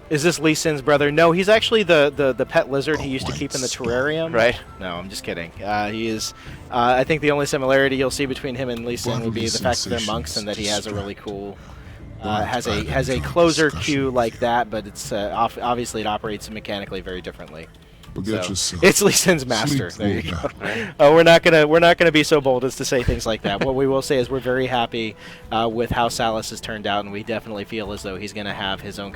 [SPEAKER 1] Is this Lee Sin's brother? No, he's actually the pet lizard he used to keep in the terrarium.
[SPEAKER 2] Right.
[SPEAKER 1] No, I'm just kidding. He is. I think the only similarity you'll see between him and Lee Sin will be the fact that they're monks and that he has a really cool. Has a closer queue like that, but it's obviously it operates mechanically very differently.
[SPEAKER 3] Forget
[SPEAKER 1] So,
[SPEAKER 3] yourself.
[SPEAKER 1] it's Lee Sin's master.
[SPEAKER 3] Sleep
[SPEAKER 1] There you
[SPEAKER 3] will
[SPEAKER 1] go.
[SPEAKER 3] die.
[SPEAKER 1] We're not gonna be so bold as to say things like that. What we will say is we're very happy with how Salous has turned out, and we definitely feel as though he's gonna have his own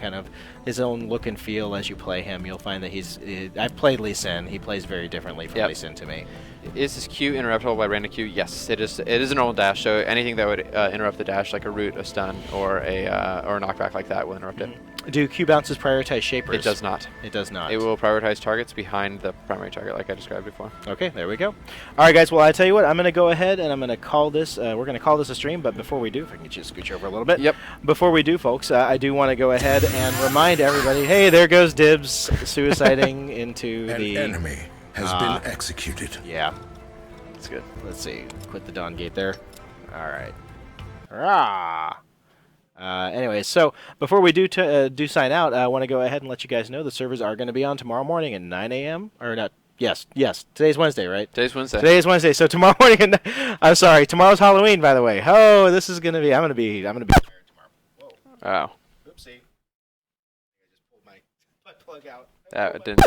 [SPEAKER 1] look and feel as you play him. You'll find that I've played Lee Sin. He plays very differently from Lee Sin to me.
[SPEAKER 2] Is this Q interruptible by random Q? Yes, it is. It is a normal dash, so anything that would interrupt the dash, like a root, a stun, or a knockback like that, will interrupt it.
[SPEAKER 1] Do Q bounces prioritize shapers?
[SPEAKER 2] It does not.
[SPEAKER 1] It does not.
[SPEAKER 2] It will prioritize targets behind the primary target, like I described before.
[SPEAKER 1] Okay, there we go. All right, guys. Well, I tell you what, I'm going to go ahead and I'm going to call this. We're going to call this a stream. But before we do, if I can just scooch over a little bit.
[SPEAKER 2] Yep.
[SPEAKER 1] Before we do, folks, I do want to go ahead and remind everybody. Hey, there goes Dibs suiciding into
[SPEAKER 4] An
[SPEAKER 1] the
[SPEAKER 4] enemy has been executed.
[SPEAKER 1] Yeah. That's good. Let's see. Quit the Dawn Gate there. All right. Hurrah! Anyway, so before we do sign out, I want to go ahead and let you guys know the servers are going to be on tomorrow morning at 9 a.m. Or not? Yes. Today's Wednesday, right?
[SPEAKER 2] Today's Wednesday.
[SPEAKER 1] Today is Wednesday. So tomorrow morning. I'm sorry. Tomorrow's Halloween, by the way. Oh, this is going to be. I'm going to be tired tomorrow. Whoa.
[SPEAKER 2] Oh.
[SPEAKER 1] Oopsie. I just pulled my butt plug out.
[SPEAKER 2] That didn't.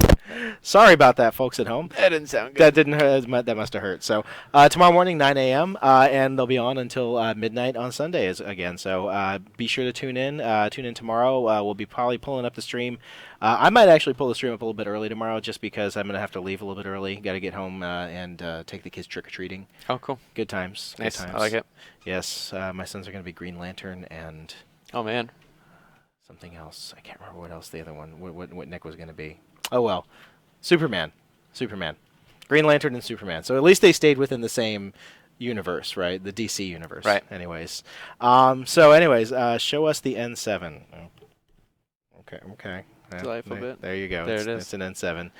[SPEAKER 1] Sorry about that, folks at home.
[SPEAKER 2] That didn't sound good.
[SPEAKER 1] That didn't hurt. That must have hurt. So tomorrow morning, 9 a.m., and they'll be on until midnight on Sunday again. So be sure to tune in. Tune in tomorrow. We'll be probably pulling up the stream. I might actually pull the stream up a little bit early tomorrow, just because I'm going to have to leave a little bit early. Got to get home and take the kids trick or treating.
[SPEAKER 2] Oh, cool.
[SPEAKER 1] Good times.
[SPEAKER 2] Nice.
[SPEAKER 1] Good times.
[SPEAKER 2] I like it.
[SPEAKER 1] Yes, my sons are going to be Green Lantern and
[SPEAKER 2] Oh man.
[SPEAKER 1] something else. I can't remember what else the other one. What Nick was going to be. Oh well, Superman, Green Lantern and Superman. So at least they stayed within the same universe, right? The DC universe.
[SPEAKER 2] Right.
[SPEAKER 1] Anyways, show us the N7. Okay.
[SPEAKER 2] Delightful bit.
[SPEAKER 1] There you go.
[SPEAKER 2] There it is.
[SPEAKER 1] It's an N7.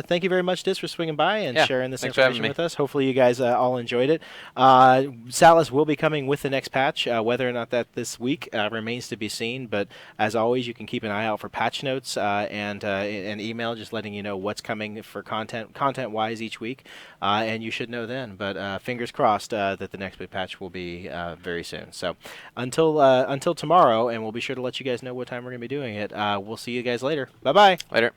[SPEAKER 1] Thank you very much, Dis, for swinging by and sharing this
[SPEAKER 2] thanks for having
[SPEAKER 1] information
[SPEAKER 2] me.
[SPEAKER 1] with us. Hopefully you guys all enjoyed it. Salous will be coming with the next patch. Whether or not that this week remains to be seen. But as always, you can keep an eye out for patch notes and an email just letting you know what's coming for content-wise each week. And you should know then. But fingers crossed that the next big patch will be very soon. So until tomorrow, and we'll be sure to let you guys know what time we're going to be doing it. We'll see you guys later. Bye-bye.
[SPEAKER 2] Later.